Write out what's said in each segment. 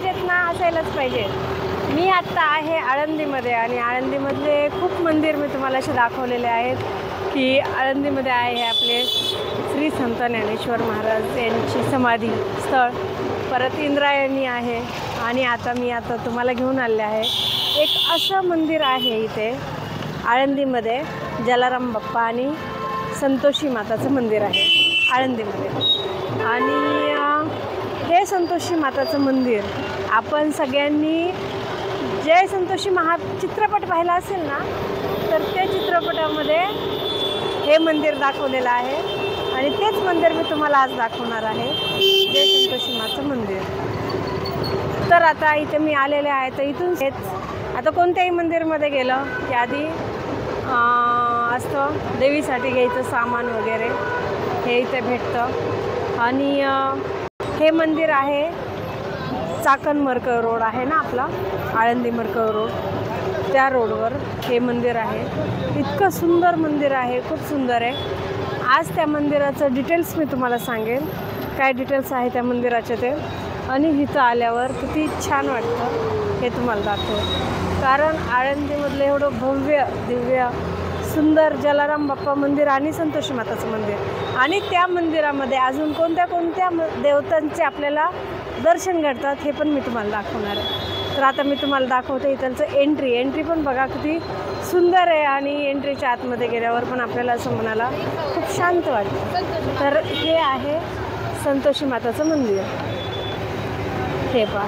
पाहिजेत ना, असायलाच पाहिजे. मी आत्ता आहे आळंदीमध्ये आणि आळंदीमधले खूप मंदिर मी तुम्हाला असे दाखवलेले आहेत की आळंदीमध्ये आहे हे आपले श्री संत ज्ञानेश्वर महाराज यांची समाधी स्थळ, परत इंद्रायणी आहे आणि आता मी तुम्हाला घेऊन आले आहे एक असं मंदिर आहे इथे आळंदीमध्ये, जलाराम बाप्पा आणि संतोषी माताचं मंदिर आहे आळंदीमध्ये. आणि हे संतोषी माताचं मंदिर आपण सगळ्यांनी जय संतोषी चित्रपट पाहिला असेल ना, तर त्या चित्रपटामध्ये हे मंदिर दाखवलेलं आहे आणि तेच मंदिर मी तुम्हाला आज दाखवणार आहे, जय संतोषी माचं मंदिर. तर आता इथे मी आलेले आहे, तर इथून आता कोणत्याही मंदिरमध्ये गेलं की आधी असतं देवीसाठी घ्यायचं सामान वगैरे, हे इथे भेटतं. आणि हे मंदिर आहे चाकण मरकळ रोड आहे ना आपला, आळंदी मरकळ रोड, त्या रोडवर हे मंदिर आहे. इतकं सुंदर मंदिर आहे, खूप सुंदर आहे. आज त्या मंदिराचं डिटेल्स मी तुम्हाला सांगेन, काय डिटेल्स आहे त्या मंदिराचे ते. आणि इथं आल्यावर किती छान वाटतं हे तुम्हाला दाखवतो, कारण आळंदीमधलं एवढं भव्य दिव्य सुंदर जलाराम बाप्पा मंदिर आणि संतोषी माताचं मंदिर, आणि त्या मंदिरामध्ये अजून कोणत्या कोणत्या देवतांचे आपल्याला दर्शन घडतात हे पण मी तुम्हाला दाखवणार आहे. तर आता मी तुम्हाला दाखवते इथलचं एंट्री पण बघा किती सुंदर आहे, आणि एंट्रीच्या आतमध्ये गेल्यावर पण आपल्याला असं मनाला खूप शांत वाटतं. तर हे आहे संतोषी माताचं मंदिर, हे पहा.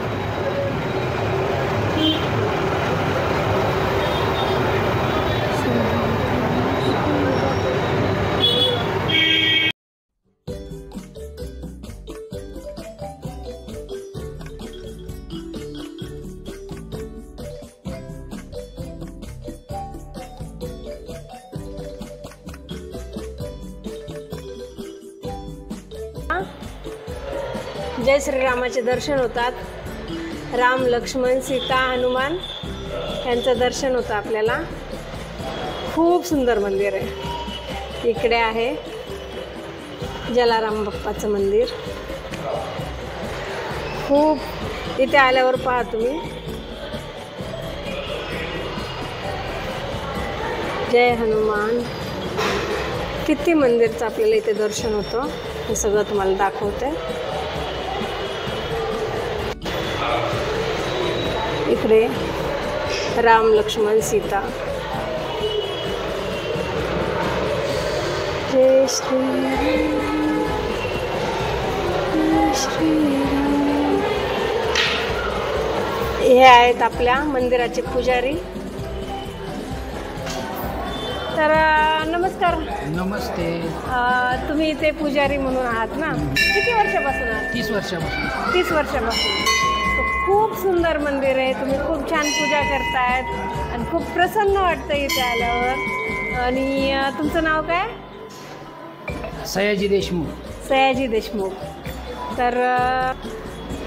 जय श्रीरामाचे दर्शन होतात, राम लक्ष्मण सीता हनुमान यांचं दर्शन होतं आपल्याला. खूप सुंदर मंदिर आहे. इकडे आहे जलाराम बाप्पाचं मंदिर. खूप इथे आल्यावर पहा तुम्ही, जय हनुमान, किती मंदिरचं आपल्याला इथे दर्शन होतं, हे सगळं तुम्हाला दाखवते. इकडे राम लक्ष्मण सीता, जय श्रीराम जय श्रीराम. हे आहेत आपल्या मंदिराचे पुजारी. तर नमस्कार. नमस्ते. तुम्ही इथे पुजारी म्हणून आहात ना, किती वर्षापासून आहात? 30 वर्षापासून. 30 वर्षापासून. खूप सुंदर मंदिर आहे, तुम्ही खूप छान पूजा करतायत आणि खूप प्रसन्न वाटतं इथे आल्यावर. आणि तुमचं नाव काय? सयाजी देशमुख. सयाजी देशमुख. तर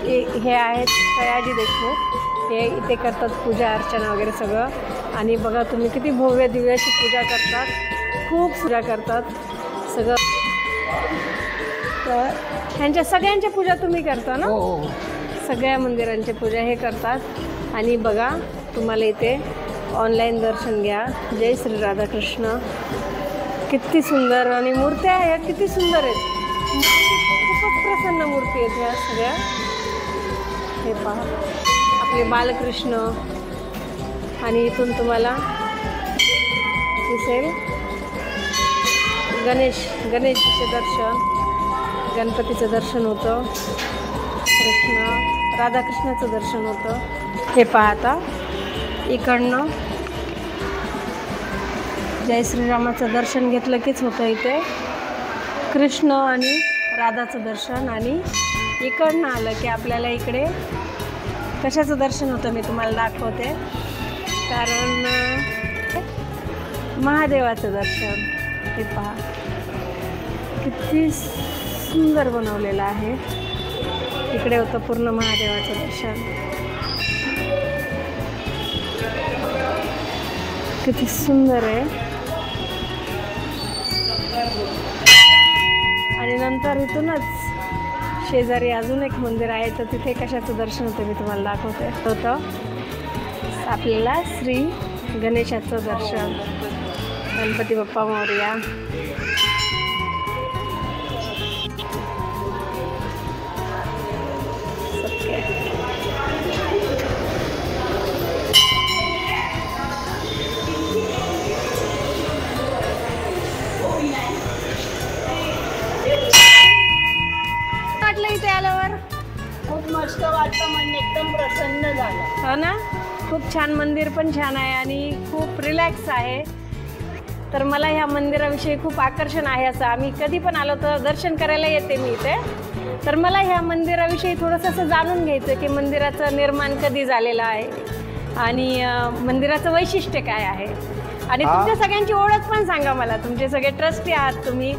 हे आहेत सयाजी देशमुख, हे इथे करतात पूजा अर्चना वगैरे सगळं. आणि बघा तुम्ही किती भव्य दिव्याची पूजा करतात, खूप पूजा करतात सगळं. तर ह्यांच्या सगळ्यांच्या पूजा तुम्ही करता ना? हो. सगळ्या मंदिरांची पूजा हे करतात. आणि बघा तुम्हाला इथे ऑनलाईन दर्शन घ्या. जय श्री राधाकृष्ण. किती सुंदर, आणि मूर्त्या ह्या किती सुंदर आहेत, खूपच प्रसन्न मूर्ती आहेत ह्या सगळ्या. हे पहा आपले बालकृष्ण. आणि इथून तुम्हाला दिसेल गणेशचे दर्शन, गणपतीचं दर्शन होतं, राधाकृष्णाचं दर्शन होतं. हे पहा आता इकडनं जय श्रीरामाचं दर्शन घेतलं कीच होतं इथे कृष्ण आणि राधाचं दर्शन. आणि इकडनं आलं की आपल्याला इकडे कशाचं दर्शन होतं मी तुम्हाला दाखवते, कारण महादेवाचं दर्शन. हे पहा किती सुंदर बनवलेलं आहे. इकडे होतं पूर्ण महादेवाचं दर्शन. किती सुंदर आहे. आणि नंतर इथूनच शेजारी अजून एक मंदिर आहे, तर तिथे कशाचं दर्शन होतं मी तुम्हाला दाखवते. होतं आपल्याला श्री गणेशाचं दर्शन. गणपती बाप्पा मोरया. वाटलं इथे आल्यावर? खूप मस्त वाटलं, मन एकदम प्रसन्न झालं. हो ना, खूप छान मंदिर पण छान आहे आणि खूप रिलॅक्स आहे. तर मला ह्या मंदिराविषयी खूप आकर्षण आहे. असं आम्ही कधी पण आलो तर दर्शन करायला येते मी इथे. तर मला ह्या मंदिराविषयी थोडंसं असं जाणून घ्यायचं की मंदिराचं निर्माण कधी झालेलं आहे आणि मंदिराचं वैशिष्ट्य काय आहे आणि तुमच्या सगळ्यांची ओळख पण सांगा मला. तुमचे सगळे ट्रस्टी आहात तुम्ही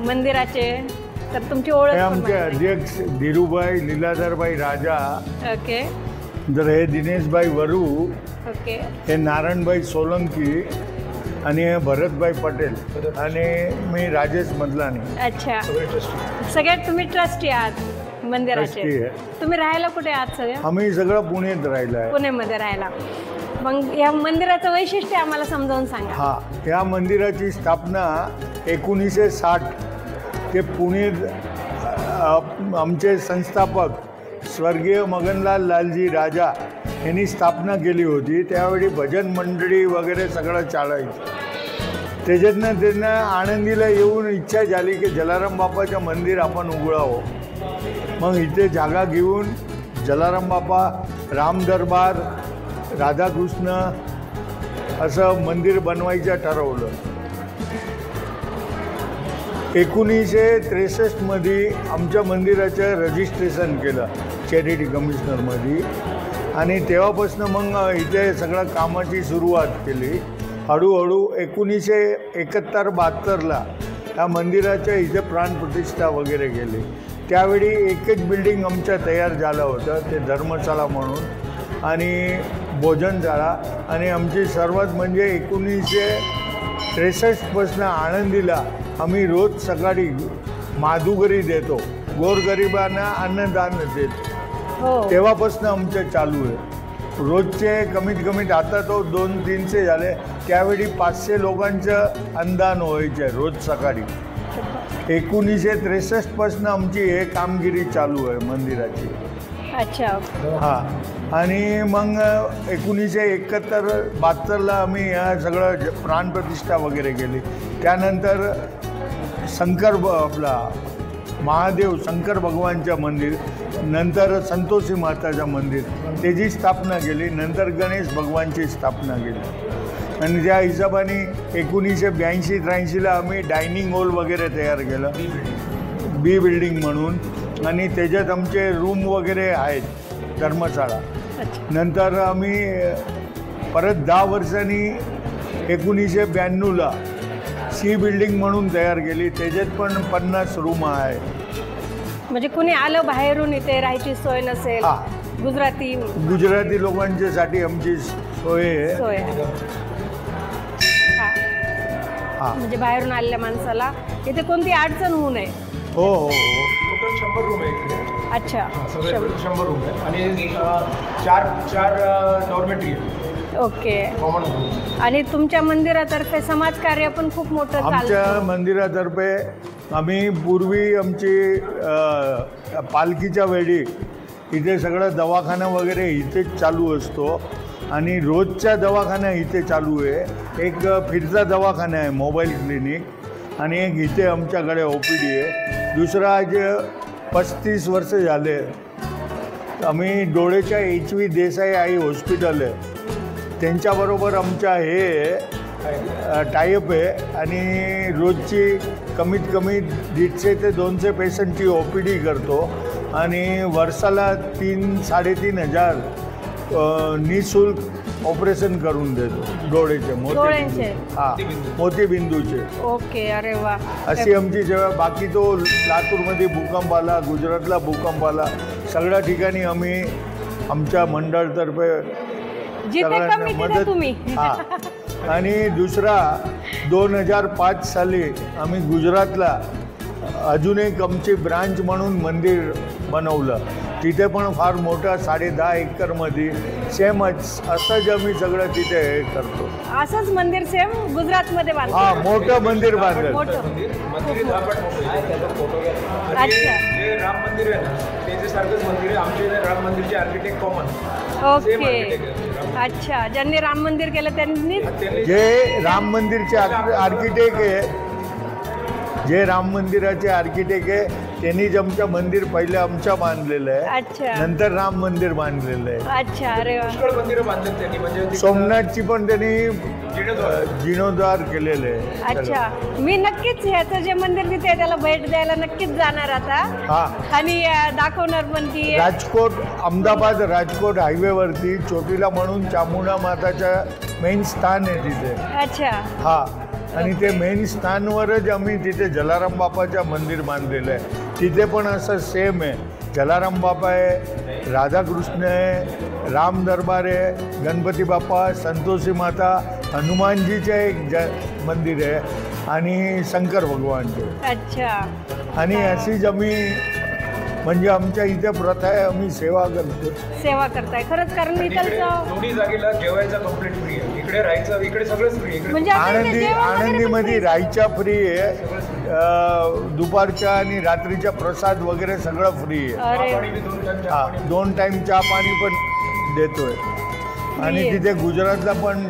मंदिराचे, तर तुमची ओळख पण आमचे मला. अध्यक्ष धीरूभाई लीलाधरभाई राजा, ओके तर हे दिनेशभाई वरू, ओके हे नारायणभाई सोलंकी आणि हे भरतभाई पटेल आणि मी राजेश मदलानी. अच्छा, सगळ्यात तुम्ही ट्रस्टी आहात मंदिराचे. ट्रस्टी आहे. तुम्ही राहायला कुठे आहात सगळे? आम्ही सगळं पुण्यात राहिलं आहे. पुण्यामध्ये राहायला. मग या मंदिराचं वैशिष्ट्य आम्हाला समजावून सांगा. हा, या मंदिराची स्थापना 1960 ते पुणे आमचे संस्थापक स्वर्गीय मगनलाल लालजी राजा यांनी स्थापना केली होती. त्यावेळी भजन मंडळी वगैरे सगळं चालायचं. त्याच्यातनं त्यांना आनंदीला येऊन इच्छा झाली की जलाराम बापाचं मंदिर आपण उघडावं. मग इथे जागा घेऊन जलाराम बापा, राम दरबार, राधाकृष्ण असं मंदिर बनवायचं ठरवलं. 1963 आमच्या मंदिराचं रजिस्ट्रेशन केलं चॅरिटी कमिशनरमध्ये आणि तेव्हापासून मग इथे सगळं कामाची सुरुवात केली. हळूहळू 1971-72 या मंदिराच्या इथे प्राणप्रतिष्ठा वगैरे केली. त्यावेळी एकच बिल्डिंग आमच्या तयार झालं होतं, ते धर्मशाळा म्हणून आणि भोजनशाळा. आणि आमची सर्वात म्हणजे 1963 आनंदीला आम्ही रोज सकाळी माधुकरी देतो, गोरगरिबांना अन्नदान देतो. हो, तेव्हापासून आमचं चालू आहे. रोजचे कमीत कमीत, आता तो 200-300 झाले, त्यावेळी 500 लोकांचं अन्नदान व्हायचं रोज सकाळी. 1963 आमची हे कामगिरी चालू आहे मंदिराची. अच्छा. हां, आणि मग 1971-72 आम्ही या सगळं प्राणप्रतिष्ठा वगैरे केली. त्यानंतर आपला महादेव शंकर भगवानचं मंदिर, नंतर संतोषी माताचं मंदिर, त्याची स्थापना केली. नंतर गणेश भगवानची स्थापना केली. आणि त्या हिशोबाने 1982-83 आम्ही डायनिंग हॉल वगैरे तयार केलं, बी बिल्डिंग म्हणून. आणि त्याच्यात आमचे रूम वगैरे आहेत, धर्मशाळा. नंतर आम्ही परत 10 वर्षांनी 1992 सी बिल्डिंग म्हणून तयार केली. त्याच्यात पण 50 रूम आहे. म्हणजे कुणी आलं बाहेरून इथे राहायची सोय नसेल, गुजराती लोकांच्यासाठी आमची सोय आहे. सोय आहे. हां, म्हणजे बाहेरून आलेल्या माणसाला इथे कोणती अडचण होऊ नये. हो हो हो. टोटल 100 रूम आहे इकडे. अच्छा, 100 रूम आहे आणि चार डॉर्मेटरी आहे. ओके. कॉमन. आणि तुमच्या मंदिरातर्फे समाजकार्य पण खूप मोठं आमच्या चालतं. मंदिरातर्फे आम्ही पूर्वी आमची पालखीच्या वेळी इथे सगळं दवाखाना वगैरे इथेच चालू असतो आणि रोजच्या दवाखाना इथे चालू आहे. एक फिरता दवाखाना आहे, मोबाईल क्लिनिक, आणि एक इथे आमच्याकडे OPD आहे. दुसरा आज 35 वर्ष झाले आम्ही डोळेच्या HV देसाई आई हॉस्पिटल आहे, त्यांच्याबरोबर आमच्या हे टायअप आहे. आणि रोजची कमीत कमी 150 ते 200 पेशंटची OPD करतो आणि वर्षाला 3-3.5 हजार निःशुल्क ऑपरेशन करून देतो डोळ्याचे, डोळ्यांचे. मोतीबिंदूचे. ओके. अरे वा. अशी आमची जेव्हा बाकी तो लातूरमध्ये भूकंप आला, गुजरातला भूकंप आला, सगळ्या ठिकाणी आम्ही आमच्या मंडळातर्फे जिथे कमी तिथे तुम्ही. हां. आणि दुसरा 2005 साली आम्ही गुजरातला अजून एक आमची ब्रांच म्हणून मंदिर बनवलं. तिथे पण फार मोठं 10.5 एकरमध्ये सेमच असंच आम्ही सगळं तिथे हे करतो. असंच मंदिर सेम गुजरातमध्ये बांधलं. हा, मोठं मंदिर बांधलं. मोठं. मंदिर धापट मोठं आहे, त्याचा फोटो घ्या. आणि अच्छा. जे राम मंदिर आहे ना, त्याच्या सारखंच मंदिर आहे. आमच्या इथे राम मंदिरचे आर्किटेक्ट कॉमन. ओके. अच्छा, ज्यांनी राम मंदिर केलं त्यांनी जे राम मंदिरचे आर्किटेक्ट आहे, जे राम मंदिराचे आर्किटेक्ट आहे त्यांनीच आमचं मंदिर पहिले आमच्या बांधलेलं आहे. अच्छा. नंतर राम मंदिर बांधलेलं आहे. अच्छा. अरे वा. पुष्कळ मंदिरं बांधलेत त्यांनी, म्हणजे तिकडं सोमनाथची पण त्यांनी जीर्णोद्धार. जीर्णोद्धार केलेले आहे. अच्छा, मी नक्कीच ह्याचं जे मंदिर तिथे आहे त्याला भेट द्यायला नक्कीच जाणार आता. हा, आणि दाखवणार पण की राजकोट अहमदाबाद राजकोट हायवेवरती चोटीला म्हणून चामुंडा माताच्या मेन स्थान आहे तिथे. अच्छा. हा, आणि ते मेन स्थानवरच आम्ही तिथे जलाराम बापाचं मंदिर बांधलेलं आहे. तिथे पण असं सेम आहे. जलाराम बापा आहे, राधाकृष्ण आहे, राम दरबार आहे, गणपती बाप्पा, संतोषी माता, हनुमानजीचे एक मंदिर आहे आणि शंकर भगवानचे. अच्छा. आणि अशीच आम्ही म्हणजे आमच्या इथे प्रथा आहे, आम्ही सेवा करतो. सेवा करताय खरंच, कारण इकडे इथलचं दोन्ही जागेला जेवायचा कम्प्लीट फ्री आहे. इकडे राहायचं, इकडे सगळंच फ्री. इकडे म्हणजे आता इथे जेवण वगैरे पण आनंदीमध्ये free. राहायच्या फ्री आहे, दुपारच्या आणि रात्रीच्या प्रसाद वगैरे सगळं फ्री आहे. अरे पाणी बी 2 टाइम चहा हा, पाणी. 2 टाईम चहा पाणी पण देतोय. आणि आहे. तिथे गुजरातला पण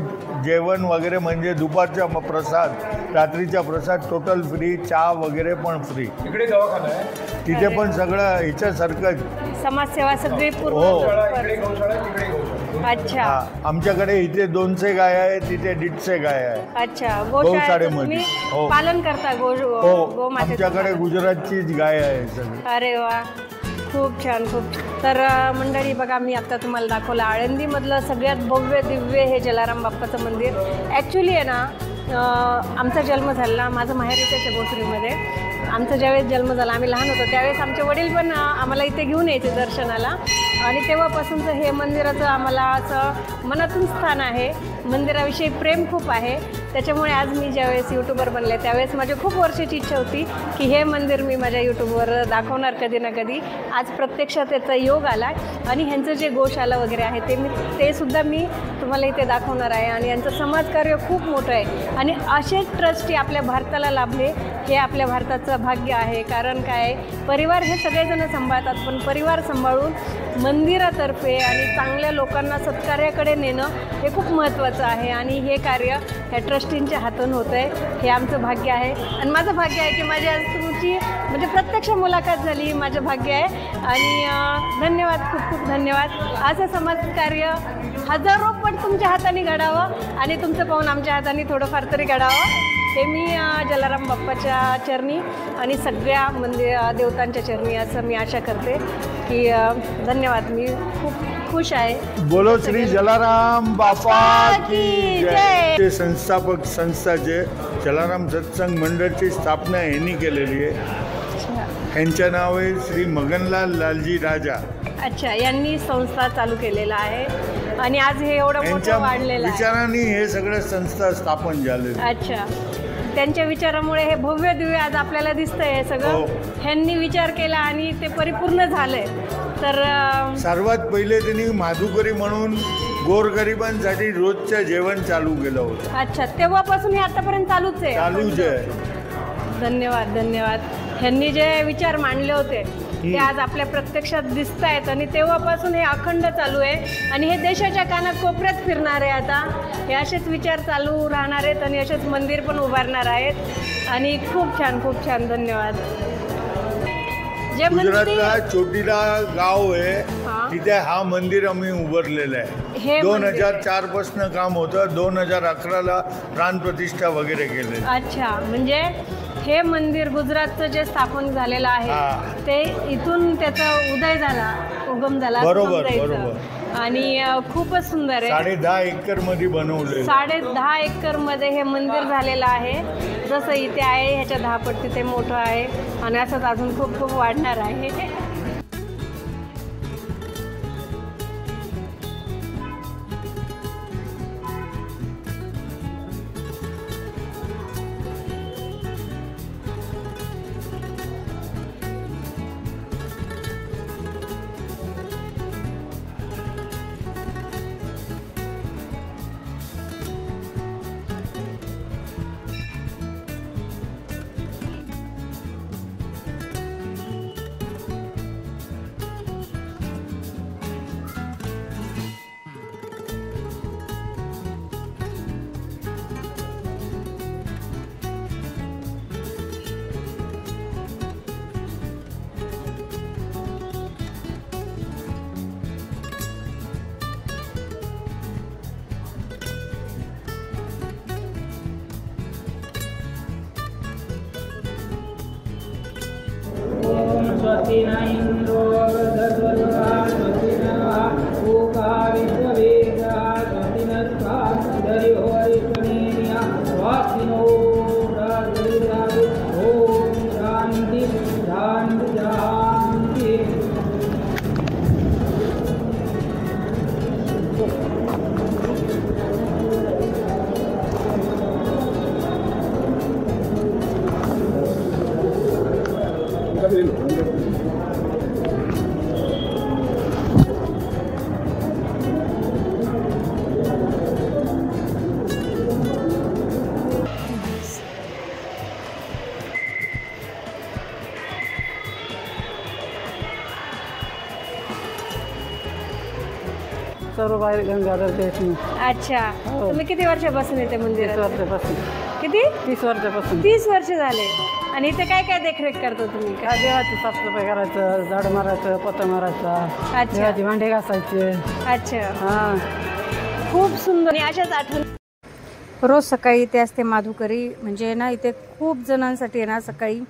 जेवण वगैरे म्हणजे दुपारच्या प्रसाद, रात्रीचा प्रसाद टोटल फ्री, चहा वगैरे पण फ्री. इकडे दवाखाना आहे, तिथे पण सगळं ह्याच्यासारखं. समाजसेवा सगळी पूर्ण. हो. शाळा इकडे गौशाळा आहे, तिकडे गौशाळा. अच्छा. हा, आमच्याकडे इथे 200 गाय आहे, तिथे 150 गाय आहे. अच्छा. गोशाळेचं गौशाळेमध्ये. तुम्ही हो. पालन करता हो, गोमातेचं आमच्याकडे पालन. गुजरातचीच गाय आहे सगळी. अरे वा, खूप छान, खूप. तर मंडळी बघा, मी आता तुम्हाला दाखवलं आळंदीमधलं सगळ्यात भव्य दिव्य हे जलाराम बाप्पाचं मंदिर. ॲक्च्युली आहे ना, आमचा जन्म झाला, माझं माहेर इथेच आहे भोसरीमध्ये. आमचा ज्यावेळेस जन्म झाला, आम्ही लहान होतो त्यावेळेस आमचे वडील पण आम्हाला इथे घेऊन यायचे दर्शनाला. आणि तेव्हापासूनचं हे मंदिराचं आम्हाला असं मनातून स्थान आहे. मंदिराविषयी प्रेम खूप आहे. त्याच्यामुळे आज मी ज्यावेळेस यूट्यूबर बनले त्यावेळेस माझी खूप वर्षाची इच्छा होती की हे मंदिर मी माझ्या यूट्यूबवर दाखवणार कधी ना कधी. आज प्रत्यक्षात त्याचा योग आला आणि ह्यांचं जे गोशाला वगैरे आहे ते सुद्धा मी तुम्हाला इथे दाखवणार आहे. आणि यांचं समाजकार्य खूप मोठं आहे. आणि असेच ट्रस्टी आपल्या भारताला लाभले हे आपल्या भारताचं भाग्य आहे. कारण काय, परिवार हे सगळेजण सांभाळतात, पण परिवार सांभाळून मंदिरातर्फे आणि चांगल्या लोकांना सत्कार्याकडे नेणं हे खूप महत्त्वाचं आहे. आणि हे कार्य ह्या ट्रस्टींच्या हातून होतं आहे, हे आमचं भाग्य आहे. आणि माझं भाग्य आहे की माझी आज तुमची म्हणजे प्रत्यक्ष मुलाखत झाली, माझं भाग्य आहे. आणि धन्यवाद, खूप खूप धन्यवाद. असं समाजकार्य हजारो पट तुमच्या हाताने घडावं आणि तुमचं पाहून आमच्या हाताने थोडंफार तरी घडावं, हे मी जलाराम बाप्पाच्या चरणी आणि सगळ्या देवतांच्या चरणी असं मी आशा करते की धन्यवाद. मी खूप खुश आहे. बोलो श्री जलाराम बापा की जय. जय. ते संस्थापक संस्थाचे जलाराम सत्संग मंडळची स्थापना यांनी केलेली आहे. यांचं नाव आहे श्री मगनलाल लालजी राजा. अच्छा, यांनी संस्था चालू केलेला आहे आणि आज हे एवढं मोठं यांच्या वाढलेलं आहे. विचारांनी हे सगळं संस्था स्थापन झाले. अच्छा, त्यांच्या विचारामुळे हे भव्य दिव्य आज आपल्याला दिसतंय. हे सगळं हो. ह्यांनी विचार केला आणि ते परिपूर्ण झालंय. तर सर्वात पहिले त्यांनी माधुकरी म्हणून गोरगरिबांसाठी रोजचं जेवण चालू केलं होतं. अच्छा, तेव्हापासून हे आतापर्यंत चालूच आहे. चालूच आहे. धन्यवाद, धन्यवाद. ह्यांनी जे विचार मांडले होते ते आज आपल्या प्रत्यक्षात दिसत आहेत आणि तेव्हापासून हे अखंड चालू आहे आणि हे देशाच्या कानाकोपऱ्यात फिरणार आहे. आता हे असेच विचार चालू राहणार आहेत आणि असेच मंदिर पण उभारणार आहेत. आणि खूप छान, खूप छान. धन्यवाद. जे गुजरातला चोटीला गाव आहे, हा. तिथे हा मंदिर आम्ही उभारलेलं हे आहे. मंदिर. 2004 पासून काम होतं. 2011ला प्राणप्रतिष्ठा वगैरे केले. अच्छा, म्हणजे हे मंदिर गुजरातचं जे स्थापन झालेलं आहे हा. ते इथून त्याचा उदय झाला, उगम झाला असं बरोबर, समजायचं. बरोबर. आणि खूपच सुंदर आहे. 10.5 एकर मध्ये बनवले. 10.5 एकरमध्ये हे मंदिर झालेलं आहे. जसं इथे आहे ह्याच्या 10 पट तिथे मोठं आहे आणि असंच अजून खूप खूप वाढणार आहे. सरोबाई गंगाधर देशमुख. अच्छा, तुम्ही किती वर्षापासून येते 30 मंदिरात? वर्षापासून. किती? 30 वर्षापासून. 30 वर्ष झाले. आणि इथे काय काय देखरेख करता तुम्ही? काय देवाची साफसफाई करायचं, झाड मारायचं, पोता मारायचा, अच्छा देवाची भांडे घासायचे. अच्छा, हां, खूप सुंदर. आणि अशाच आठवण रोज सकाळी इथे असते माधुकरी. म्हणजे ना इथे खूप जणांसाठी ना सकाळी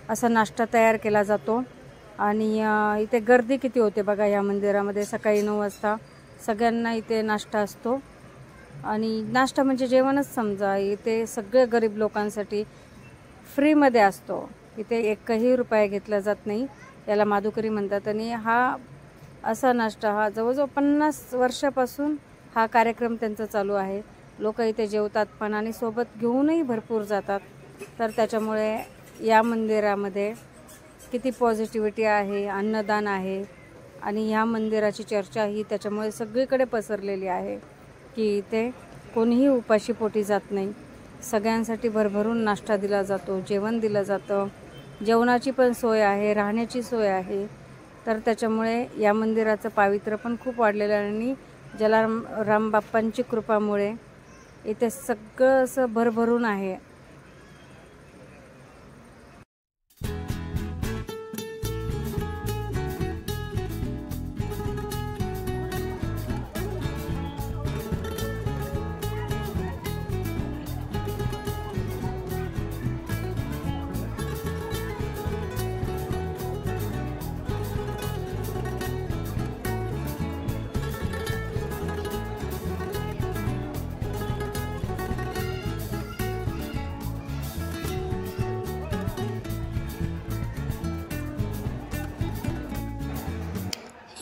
असा नाश्ता तयार केला जातो. आणि इथे गर्दी किती होते बघा या मंदिरामध्ये. सकाळी 9 वाजता सगळ्यांना इथे नाश्ता असतो. आणि नाश्ता म्हणजे जेवणच समजा. इथे सगळे गरीब लोकांसाठी फ्रीमध्ये असतो. इथे एकही रुपया घेतला जात नाही. याला माधुकरी म्हणतात. आणि हा असा नाश्ता हा जवळजवळ 50 वर्षापासून हा कार्यक्रम त्यांचा चालू आहे. लोक इथे जेवतात पण आणि सोबत घेऊनही भरपूर जातात. तर त्याच्यामुळे या मंदिरामध्ये किती पॉझिटिव्हिटी आहे, अन्नदान आहे. आणि ह्या मंदिराची चर्चा ही त्याच्यामुळे सगळीकडे पसरलेली आहे की इथे कोणीही उपाशीपोटी जात नाही. सगळ्यांसाठी भरभरून नाश्ता दिला जातो, जेवण दिलं जातं, जेवणाची पण सोय आहे, राहण्याची सोय आहे. तर त्याच्यामुळे या मंदिराचं पावित्र्य पण खूप वाढलेलं आहे. आणि जलाराम बाप्पांची कृपामुळे इथे सगळं असं भरभरून आहे.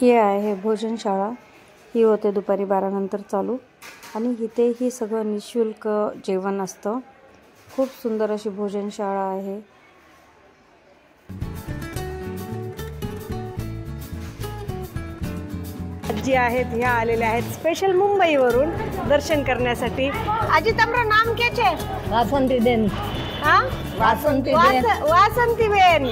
ही आहे भोजनशाळा. ही होते दुपारी 12 नंतर चालू. आणि इथे ही सगळं निःशुल्क जेवण असतं. खूप सुंदर अशी भोजनशाळा आहे. आजी आहेत, ह्या आलेल्या आहेत स्पेशल मुंबईवरून दर्शन करण्यासाठी. आजी तमरा नाम क्या छे? वासंतीबेन. हाँ, वासंतीबेन. वासंतीबेन.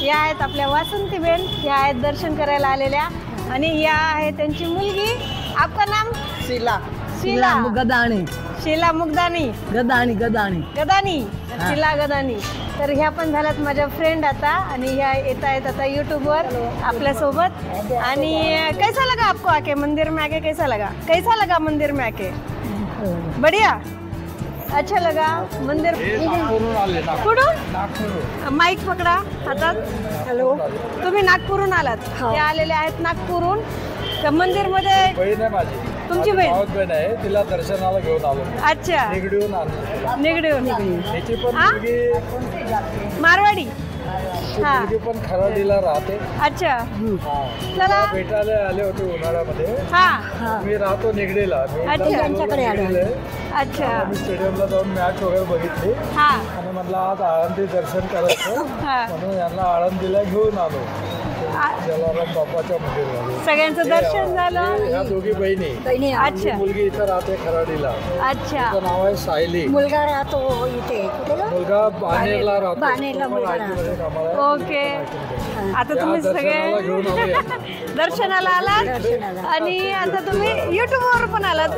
या आहेत आपल्या वासंतीबेन. या आहेत दर्शन करायला आलेल्या. आणि या आहे त्यांची मुलगी. आपका नाम? शीला. शीला गदाणी. शीला मुगदानी. गदाणी गदाणी गदानी. शीला गदानी. तर ह्या पण झाल्यात माझ्या फ्रेंड आता. आणि ह्या येत आहेत आता यूट्यूबवर आपल्यासोबत. आणि कैसा लगा आपको आके मंदिर में आके? कैसा लगा मंदिर में आके? बढ़िया, अच्छा लगा मंदिर. कुठून? माईक पकडा हातात. हॅलो, तुम्ही नागपूरहून आलात? ते आलेले आहेत नागपूरहून. तर मंदिरमध्ये बहीण आहे माझी. तुमची बहीण? बहीण आहे, तिला दर्शनाला घेऊन आलो. अच्छा, निगडीहून आलो. निगडीहून. त्याची पण हा? मुलगी मारवाडी. हा, मुलगी पण खराडीला राहते. अच्छा, तिला चला. भेटायला आले होते उन्हाळ्यामध्ये. हा, मी राहतो निगडीला. अच्छा. आमच्याकडे आलो. अच्छा, मी स्टेडियमला जाऊन मॅच वगैरे बघितली. हा, आणि म्हटलं आज आळंदी दर्शन करायचं हा. म्हणून यांना आळंदीला घेऊन आलो. जलाराम बाप्पाच्या मंदिराला. सगळ्यांचं दर्शन झालं. ह्या दोघी बहिणी. अच्छा, मुलगी इथं राहते खराडीला. अच्छा. तिचं नाव आहे सायली. मुलगा राहतो इथे. मुलगा बाणेरला राहतो. बाणेरला मुलगा आयटीमध्ये कामाला आहे. ओके. आता तुम्ही दर्शनाला घेऊन सगळे आलो यांना. दर्शनाला आलात. आणि आता तुम्ही युट्यूबवर पण आलात.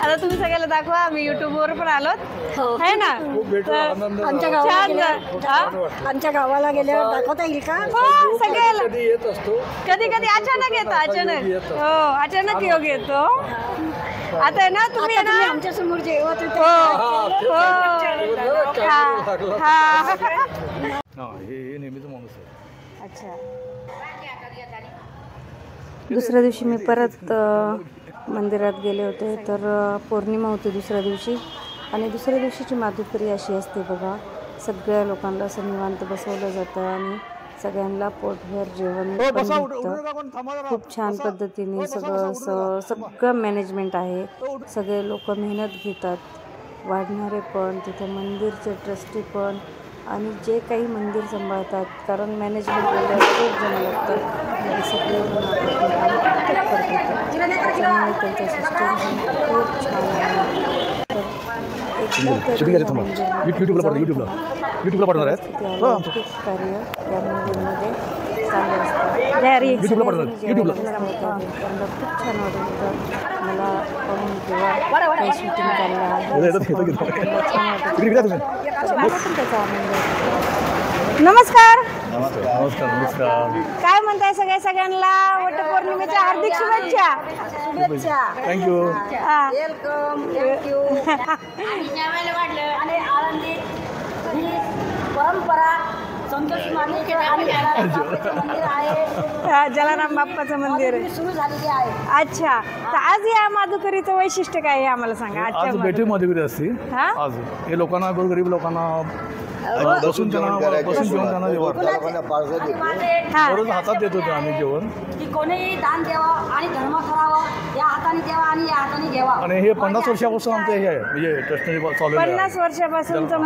आता तुम्ही सगळ्याला दाखवा आम्ही युट्यूबवर पण आलोत, आहे ना? खूप भेटून आनंद आमच्या झाला. गावाला छान गेल्यावर हा? आमच्या गावाला गेल्यावर दाखवता येईल का? हो, सगळ्याला कधी येत असतो. कधी कधी अचानक येतो. अचानक हो, अचानक योग येतो. आता आहे ना तुम्ही आता तुम्ही ना. आमच्या समोर जेवत होते. हो, हो. कॅमेरा लागला. हा. हे नेहमीच माणूस आहे. अच्छा. दुसऱ्या दिवशी मी परत मंदिरात गेले होते. तर पौर्णिमा होती दुसऱ्या दिवशी आणि दुसऱ्या दिवशीची माधुकरी अशी असते बघा. सगळ्या लोकांना असं निवांत बसवलं जातं आणि सगळ्यांना पोटभर जेवण पण भेटतं. खूप छान पद्धतीने सगळं मॅनेजमेंट आहे. सगळे लोक मेहनत घेतात, वाढणारे पण, तिथे मंदिरचे ट्रस्टी पण आणि जे काही मंदिर सांभाळतात, कारण मॅनेजमेंट वगैरे खूप जण लागतात. सगळे त्याच्यामुळे त्यांचं सिस्टम खूप छान आहे. अलौकिक कार्य या मंदिरमध्ये चालू असतं. त्यांना खूप छान वाटत होतं मला पाहून किंवा काही शूटिंग चाललं आहे छान वाटत त्याचा आनंद. नमस्कार. काय म्हणताय सगळ्यांना वटपौर्णिमेच्या हार्दिक शुभेच्छा. थँक्यू. वेलकम. थँक्यू. आणि वाढलं आणि आनंदीत ही परंपरा संतोषी मातेचे आणि मंदिर आहे. जलाराम बाप्पाचं मंदिर सुरू झालेली आहे. अच्छा. तर आज या माधुकरीचं वैशिष्ट्य काय आहे आम्हाला सांगा. आज भेटी माधुकरी असते. हा? आज हे लोकांना गोरगरीब लोकांना बसून जेवण त्यांना जेवण बरोबर हातात देत होते आम्ही जेवण. की कोणीही दान द्यावं आणि धर्म करावं, या हाताने द्यावा आणि या हाताने घ्यावा. आणि हे 50 वर्षापासून आमचं हे आहे म्हणजे ट्रस्टने चालू आहे. 50 वर्षापासूनचं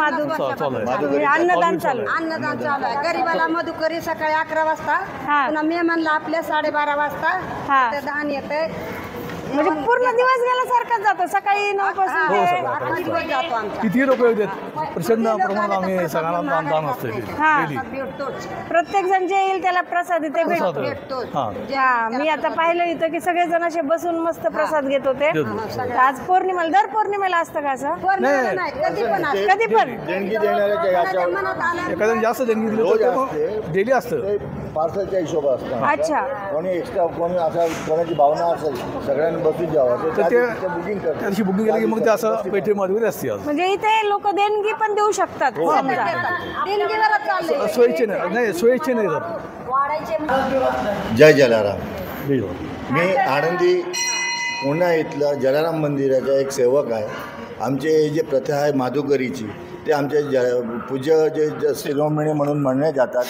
चालू आहे. अन्नदान चालू. अन्नदान चालू आहे. गरीबाला मधुकरी सकाळी 11 वाजता, हा. पुन्हा मेहमानला आपल्या 12:30 वाजता हा. ते दान येते. म्हणजे पूर्ण दिवस गेल्यासारखंच जातो. सकाळी 9 पासून ते 8 दिवस जातो आमचा. किती लोक येतात प्रचंड प्रमाणात आम्ही सगळ्यांना दान असते डेली. भेटतोच. प्रत्येक जण जे येईल त्याला प्रसाद इथे भेटतो. हा, मी आता पाहिलं इथं की सगळेजण असे बसून मस्त प्रसाद घेत होते. तर आज पौर्णिमेला, दर पौर्णिमेला असतं का असं? पौर्णिमेला नाही, कधी पण असतं. कधी पण. देणगी देणाऱ्याच्या याच्यावर मनात आलं एखाद्याने जास्त देणगी दिली रोज तर असते. डेली असतं. ते पार्सलच्या हिशोब असतं. अच्छा. कोणी एक्स्ट्रा, कोणी असा कोणाची भावना असेल सगळ्यांनी बसून जावं तर ते बुकिंग त्या दिवशी बुकिंग केलं की मग ते असं पेटी माधुकरी असते आज. म्हणजे इथे लोक देणगी पण देऊ शकतात समजा. देणगीवरच चाललंय. सोयीचे नाही, सोयीचे नाही जात. वाढायचे. जय जलाराम. मी आनंदी पुणा इथलं जलाराम मंदिराचा एक सेवक आहे. आमचे जे प्रथा आहे माधुकरीची, ते आमचे पूज्य जे शिरोमणी म्हणून म्हणले जातात,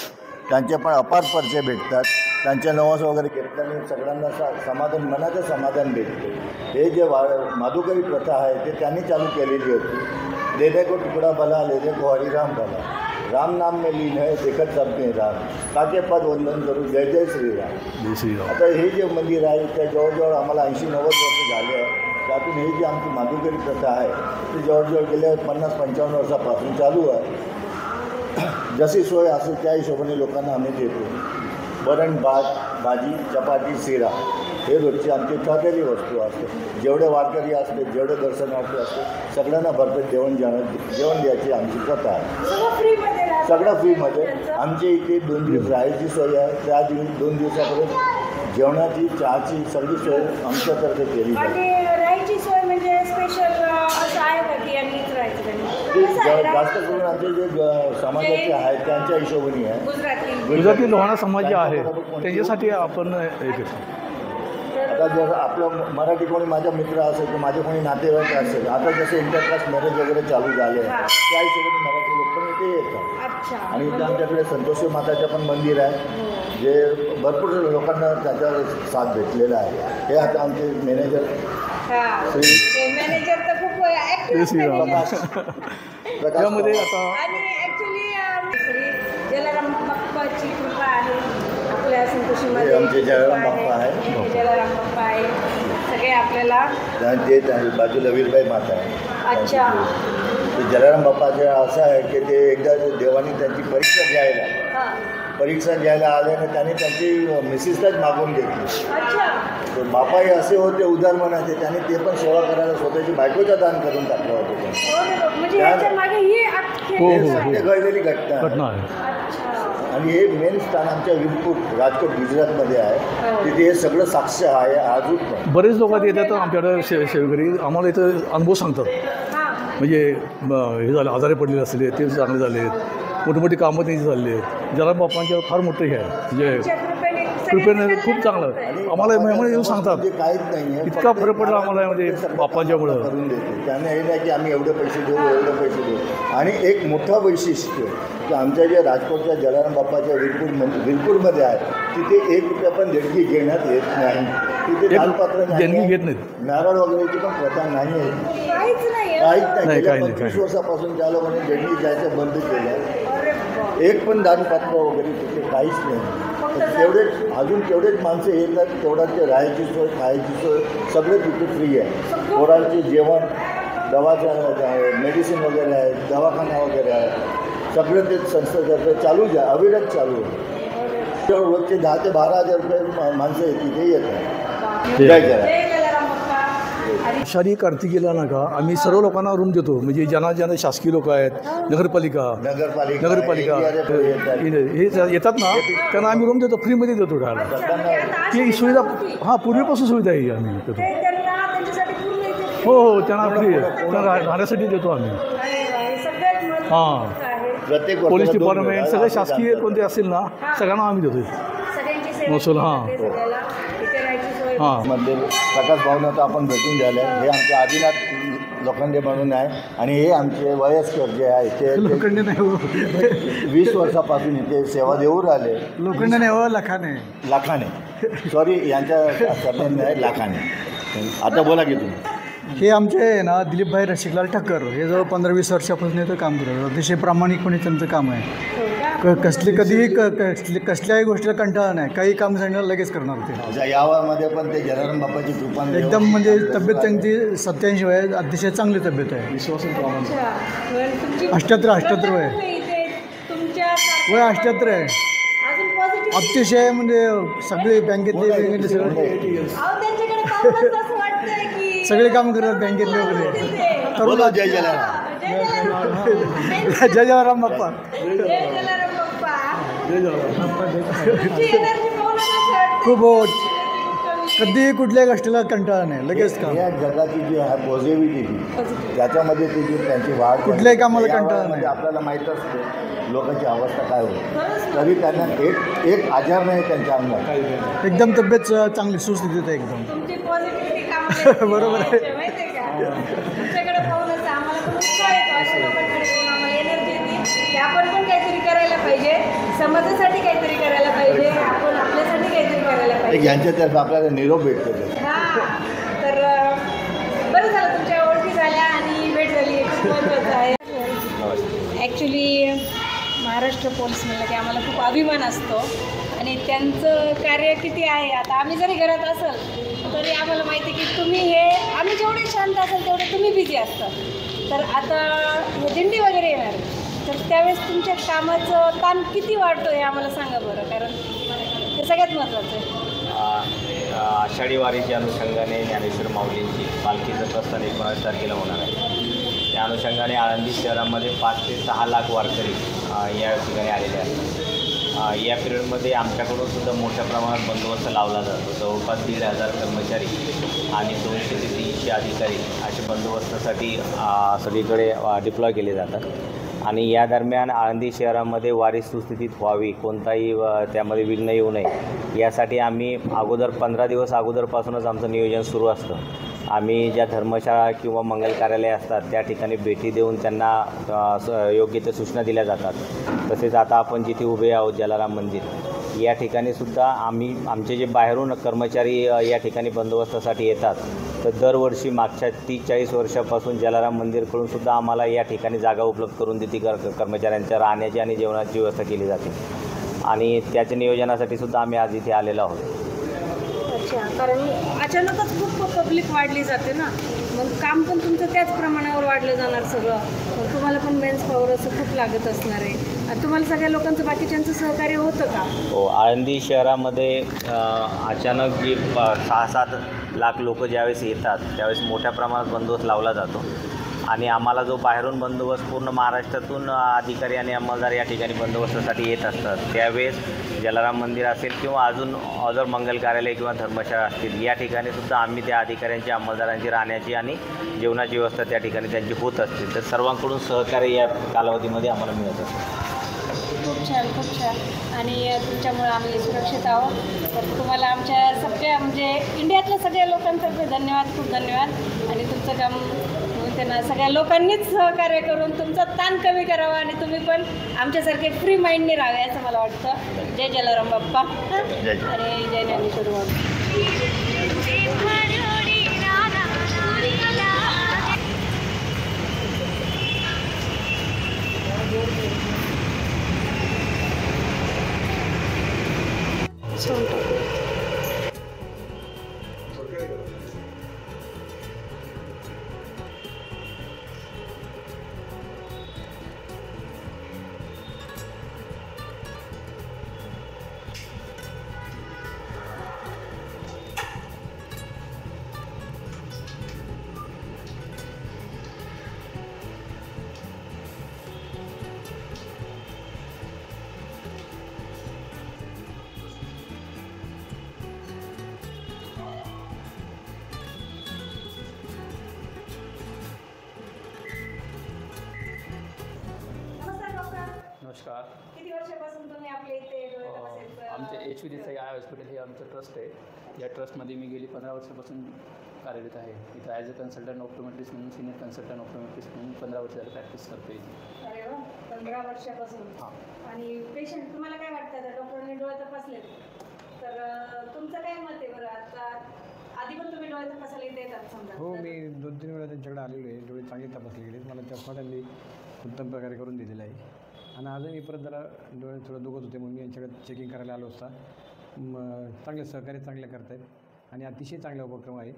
त्यांचे पण अपार परिचय भेटतात. त्यांच्या नवस वगैरे केल्याने सगळ्यांना समाधान, मनाचं समाधान भेटते. हे जे माधुकरी प्रथा आहे ते त्यांनी चालू केलेली होती. देने को तुकडा भला, लेने को हरिराम भला, राम नाम में लीन है देखत सबके राम, काके पद वंदन करू, जय जय श्रीराम. जय श्रीराम. आता हे जे मंदिर आहे त्या जवळजवळ आम्हाला 80-90 वर्ष झाले आहे. त्यातून ही जी आमची माधुकरी प्रथा आहे ती जवळजवळ गेल्या 50-55 वर्षापासून चालू आहे. जशी सोय असेल त्या हिशोबाने लोकांना आम्ही देतो. वरण भात, भाजी, चपाती, शिरा हे रोजची आमची ठरलेली वस्तू असते. जेवढे वारकरी असते, जेवढे दर्शनार्थी असते, सगळ्यांना भरपेट जेवण द्यायची आमची प्रथा आहे. सगळं फ्रीमध्ये. आमच्या इथे 2 दिवस राहायची सोय आहे. त्या 2 दिवसापर्यंत जेवणाची, चहाची सगळी सोय आमच्यातर्फे केली जाते. राहायची सोय म्हणजे स्पेशल असं आहे का की यांनीच राहायचं? जास्त करून आमचे जे समाजाचे आहेत त्यांच्या हिशोबाने आहे. गुजराती लोहाणा समाज जे आहे त्याच्यासाठी आपण हे करतो. आता जर आपलं मराठी कोणी माझा मित्र असेल किंवा माझे कोणी नातेवाईक असेल, आता जसे इंटरकास्ट मॅरेज वगैरे चालू झाले आहे, त्या हिशोबाने मराठी लोक पण इथे येतात. आणि इथे आमच्याकडे संतोषी माताचं पण मंदिर आहे, जे भरपूर लोकांना त्याचा साथ भेटलेला आहे. हे आता आमचे मॅनेजर मॅनेजर तर खूप ऍक्टिव्ह प्रकाश त्यामध्ये आता आणि ऍक्च्युली जलाराम बाप्पाची कृपा आहे आपल्या संतोषीमध्ये. आमचे जलाराम बाप्पा आहे. जलाराम बाप्पा आहे सगळे आपल्याला देत आहे. बाजूला वीरबाई माता आहे. अच्छा. ते जलाराम बाप्पाचे असं आहे की ते एकदा देवानी त्यांची परीक्षा घ्यायला आल्याने त्यांनी त्यांची मिसेसलाच मागून घेतली. तर बापाही असे होते उदार मनाचे, त्यांनी ते पण सेवा करायला स्वतःची बायकोचा दान करून टाकलं होतं. म्हणजे घडलेली घटना आहे. आणि हे मेन स्थान आमच्या वीरपूर, राजकोट, गुजरातमध्ये आहे. तिथे हे सगळं साक्ष आहे अजून पण. बरेच लोक येतात आमच्याकडे शेवकरी, आम्हाला इथं अनुभव सांगतात. म्हणजे हे झाले, आजारी पडलेले असले ते चांगले झाले, मोठी मोठी कामं त्यांची चालली आहेत. जलाराम बाप्पांच्या फार मोठं हे आहे म्हणजे कृपेने खूप चांगलं आम्हाला मेहमान येऊन सांगतात काहीच नाही आहे. इतका फरक पडला आम्हाला म्हणजे बाप्पांच्यामुळं. करून देतो त्यांना हे नाही की आम्ही एवढे पैसे देऊ एवढे पैसे देऊ. आणि एक मोठं वैशिष्ट्य की आमच्या जे राजकोटच्या जलाराम बाप्पाच्या विरपूरमध्ये आहे तिथे 1 रुपया पण देणगी घेण्यात येत नाही. तिथे दानपात्र देणगी घेत नाहीत. नारळ वगैरेची पण प्रथा नाही आहे. काहीच नाही काहीच नाही. नाही, गेल्या काही नाही, 25 वर्षापासून त्या लोकांनी देणगी द्यायचं बंद केलं. एक पण दानपात्र वगैरे तिथे काहीच नाही. तेवढेच अजून तेवढेच माणसं येतात. तेवढ्यात ते राहायची सोय खायची सोय सगळं तिथे फ्री आहे. पोरांचे जेवण दवाखाना मेडिसिन वगैरे आहे दवाखाना वगैरे आहे सगळं ते संस्थेतर्फे चालू आहे अविरत चालू आहे. रोजचे 10 ते 12 हजार रुपये माणसं तिथे येतात. जय जलाराम. आषाढी कार्तिकीला ना का आम्ही सर्व लोकांना रूम देतो म्हणजे ज्यांना शासकीय लोक आहेत नगरपालिका हे येतात ना त्यांना आम्ही रूम देतो फ्रीमध्ये देतो राहायला. ती सुविधा हां पूर्वीपासून सुविधा आहे आम्ही देतो. हो त्यांना फ्री त्यांना राहण्यासाठी देतो आम्ही. हां प्रत्येक पोलीस डिपार्टमेंट सगळे शासकीय कोणते असतील ना सगळ्यांना आम्ही देतो महसूल. हां मध्ये प्रकाश भावना तर आपण भेटून झाले. हे आमचे आदिनाथ लोखंडे म्हणून आहे आणि हे आमचे वयस्कर जे आहे ते लोखंडे नाही हो 20 वर्षापासून इथे सेवा देऊ राहिले. लोखंडे नाही हो लाखाने सॉरी यांच्या सरनेम आहे लाखाने. आता बोला की तुम्ही. हे आमचे ना दिलीपभाई रसिकलाल ठक्कर हे जवळ 15-20 वर्षापासून इथं काम करतात. अतिशय प्रामाणिकपणे त्यांचं काम आहे. कसल्याही गोष्टीला कंटाळा नाही. काही काम सांगितलं लगेच करणार ते. यावामध्ये पण ते जलाराम बाप्पाची कृपा एकदम म्हणजे तब्येत त्यांची 87 वय अतिशय चांगली तब्येत आहे. 78 वय वय 78 आहे. अतिशय म्हणजे सगळे बँकेतले सगळे काम करतात बँकेतले वगैरे. बोला जय जलाराम. जय जलाराम बाप्पा. खूप कधी कुठल्याही गोष्टीला कंटाळा नाही लगेच काम. या जगाची जी पॉझिटिव्हिटी त्याच्यामध्ये त्यांची वाढ कुठल्याही कामाला कंटाळा नाही. आपल्याला माहीत असते लोकांची अवस्था काय होती तरी त्यांना एक आजार नाही त्यांच्या अंगात. एकदम तब्येत चांगली सुस्थितीत आहे एकदम. बरोबर आहे. आपण पण काहीतरी करायला पाहिजे समाजासाठी काहीतरी करायला पाहिजे आपण आपल्यासाठी काहीतरी करायला पाहिजे. यांच्यातर्फे आपल्याला निरोप भेटतो. तर बरं झालं तुमच्या ओळखी झाल्या आणि भेट झाली खूप महत्त्वाचं आहे. ॲक्च्युली महाराष्ट्र पोलीस म्हणलं की आम्हाला खूप अभिमान असतो आणि त्यांचं कार्य किती आहे. आता आम्ही जरी घरात असेल तरी आम्हाला माहिती आहे की तुम्ही हे आम्ही जेवढे शांत असेल तेवढे तुम्ही बिझी असता. तर आता हे दिंडी वगैरे येणार तर त्यावेळेस तुमच्या कामाचं ताण किती वाढतो हे आम्हाला सांगा बरं कारण हे सगळ्यात महत्त्वाचं आहे. आषाढी वारीच्या अनुषंगाने ज्ञानेश्वर माऊलींची पालखीचं प्रस्थान 19 तारखेला होणार आहे. त्या अनुषंगाने आळंदी शहरामध्ये 5 ते 6 लाख वारकरी या ठिकाणी आलेले आहेत. या पिरियडमध्ये आमच्याकडून सुद्धा मोठ्या प्रमाणात बंदोबस्त लावला जातो. जवळपास 1,500 कर्मचारी आणि 200 ते 300 अधिकारी असे बंदोबस्तासाठी सगळीकडे डिप्लॉय केले जातात. आणि या दरम्यान आळंदी शहरामध्ये वारी सुस्थितीत व्हावी कोणताही त्यामध्ये विघ्न येऊ नये यासाठी आम्ही 15 दिवस अगोदरपासूनच आमचं नियोजन सुरू असतं. आम्ही ज्या धर्मशाळा किंवा मंगल कार्यालय असतात त्या ठिकाणी भेटी देऊन त्यांना योग्य त्या सूचना दिल्या जातात. तसेच आता आपण जिथे उभे आहोत जलाराम मंदिर या ठिकाणीसुद्धा आमचे जे बाहेरून कर्मचारी या ठिकाणी बंदोबस्तासाठी येतात तर दरवर्षी मागच्या 30-40 वर्षापासून जलाराम मंदिरकडून सुद्धा आम्हाला या ठिकाणी जागा उपलब्ध करून देते कर्मचाऱ्यांच्या राहण्याची आणि जेवणाची व्यवस्था केली जाते आणि त्याच्या नियोजनासाठी सुद्धा आम्ही आज इथे आलेलो आहोत. अच्छा कारण अचानकच खूप पब्लिक वाढली जाते ना मग काम पण तुमचं त्याच प्रमाणावर वाढलं जाणार सगळं. मग तुम्हाला पण मेन्स पॉवर असं खूप लागत असणार आहे. तुम्हाला सगळ्या लोकांचं बाकीच्यांचं सहकार्य होतं का? हो आळंदी शहरामध्ये अचानक जी 6-7 लाख लोक ज्यावेळेस येतात त्यावेळेस मोठ्या प्रमाणात बंदोबस्त लावला जातो आणि आम्हाला जो बाहेरून बंदोबस्त पूर्ण महाराष्ट्रातून अधिकारी आणि अंमलदार या ठिकाणी बंदोबस्तासाठी येत असतात त्यावेळेस जलाराम मंदिर असेल किंवा अजून अदर मंगल कार्यालय किंवा धर्मशाळा असतील या ठिकाणी सुद्धा आम्ही त्या अधिकाऱ्यांची अंमलदारांची राहण्याची आणि जेवणाची व्यवस्था त्या ठिकाणी त्यांची होत असते. तर सर्वांकडून सहकार्य या कालावधीमध्ये आम्हाला मिळत असते. खूप छान आणि तुमच्यामुळं आम्ही सुरक्षित आहोत. तर तुम्हाला आमच्या सगळ्या म्हणजे इंडियातल्या सगळ्या लोकांतर्फे धन्यवाद, खूप धन्यवाद. आणि तुमचं काम त्यांना सगळ्या लोकांनीच सहकार्य करून तुमचा ताण कमी करावा आणि तुम्ही पण आमच्यासारखे फ्री माइंडने राहावे असं मला वाटतं. जय जलाराम बाप्पा आणि जय ज्ञानेश्वर बाप्पा. नमस्कार. किती वर्षापासून तुम्ही आपल्या इथे डोळे तपासायचं? आमचे H V Desai I hospital हे आमचं ट्रस्ट आहे. या ट्रस्टमध्ये मी गेली 15 वर्षापासून कार्यरत आहे. इथं ॲज अ कन्सल्टंट ऑप्टोमेट्रिस्ट म्हणून सिनियर कन्सल्टंट ऑप्टोमेट्रिस्ट म्हणून 15 वर्ष झालं प्रॅक्टिस करतो इथे. अरे वा, 15 वर्षापासून. हां. आणि पेशंट तुम्हाला काय वाटतं आता डॉक्टरांनी डोळे तपासले तर तुमचं काय मत आहे बरं? आता आधी पण तुम्ही डोळे तपासायला इथे येतात समजा? हो, मी 2-3 वेळा त्यांच्याकडे आलेलो आहे. डोळे चांगले तपासले गेले. मला चष्मा त्यांनी उत्तम प्रकारे करून दिलेला आहे. आणि आजही मी परत जरा डोळे थोडं दुखत होते म्हणून मी यांच्याकडे चेकिंग करायला आलो असता. चांगले सहकार्य चांगले करत आहेत आणि अतिशय चांगला उपक्रम आहे.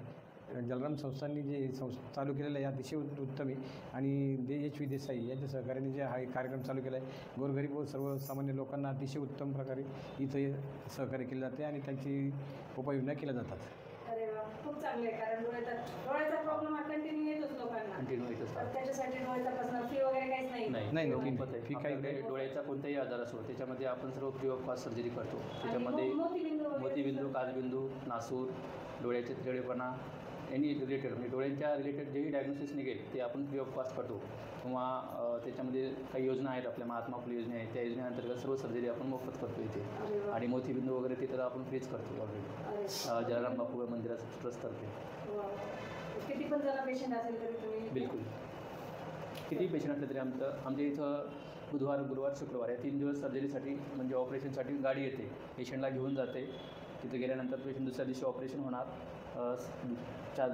जलाराम संस्थांनी जे चालू केलेलं आहे अतिशय उत्तम आहे. आणि एच व्ही देसाई यांच्या सहकार्याने जे हा कार्यक्रम चालू केला आहे गोरगरीब व सर्वसामान्य लोकांना अतिशय उत्तम प्रकारे इथं सहकार्य केले जाते आणि त्यांची उपाययोजना केल्या जातात. अरे वा, खूप चांगले आहे. कारण डोळ्याचा प्रॉब्लेम हा कंटिन्यू येतोच लोकांना. कंटिन्यू येत असतात. त्याच्यासाठी डोळे तपासणं फी वगैरे काहीच नाही. नाही फी काही डोळ्याचा कोणताही आजार असो त्याच्यामध्ये आपण सर्व फ्री ऑफ कॉस्ट सर्जरी करतो. त्याच्यामध्ये मोतीबिंदू, काचबिंदू, नासूर, डोळ्याचे तिरडेपणा एनी रिलेटेड म्हणजे डोळ्यांच्या रिलेटेड जेही डायग्नोसिस निघेल ते आपण फ्री ऑफ कॉस्ट करतो. किंवा त्याच्यामध्ये काही योजना आहेत आपल्या महात्मा फुले योजना आहे त्या योजनेअंतर्गत सर्व सर्जरी आपण मोफत करतो इथे. आणि मोतीबिंदू वगैरे ते तर आपण फ्रीच करतो ऑलरेडी जलाराम बापू मंदिराचं ट्रस्टतर्फे. किती पण जण पेशंट असेल तरी तुम्ही? बिलकुल किती पेशंट असले तरी आमच्या इथं बुधवार, गुरुवार, शुक्रवार या 3 दिवस सर्जरीसाठी म्हणजे ऑपरेशनसाठी गाडी येते. पेशंटला घेऊन जाते. तिथे गेल्यानंतर पेशंट दुसऱ्या दिवशी ऑपरेशन होणार.